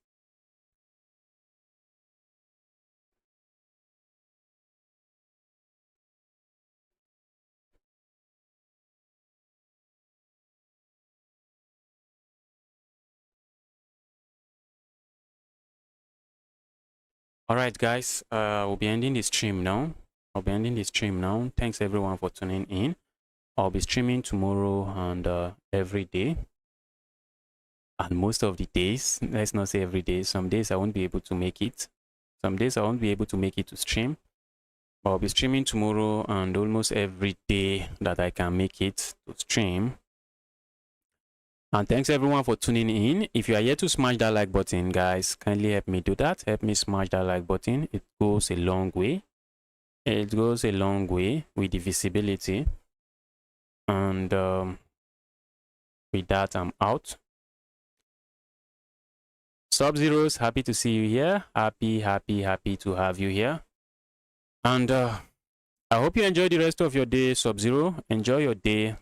All right, guys. We'll be ending the stream now. I'll be ending the stream now. Thanks everyone for tuning in. I'll be streaming tomorrow and every day. And most of the days, let's not say every day. Some days I won't be able to make it. Some days I won't be able to make it to stream. But I'll be streaming tomorrow and almost every day that I can make it to stream. And thanks everyone for tuning in. If you are yet to smash that like button, guys, kindly help me do that. Help me smash that like button. It goes a long way. It goes a long way with the visibility. And with that, I'm out. Sub-Zeros, happy to see you here. Happy to have you here. And I hope you enjoy the rest of your day, Sub-Zero. Enjoy your day.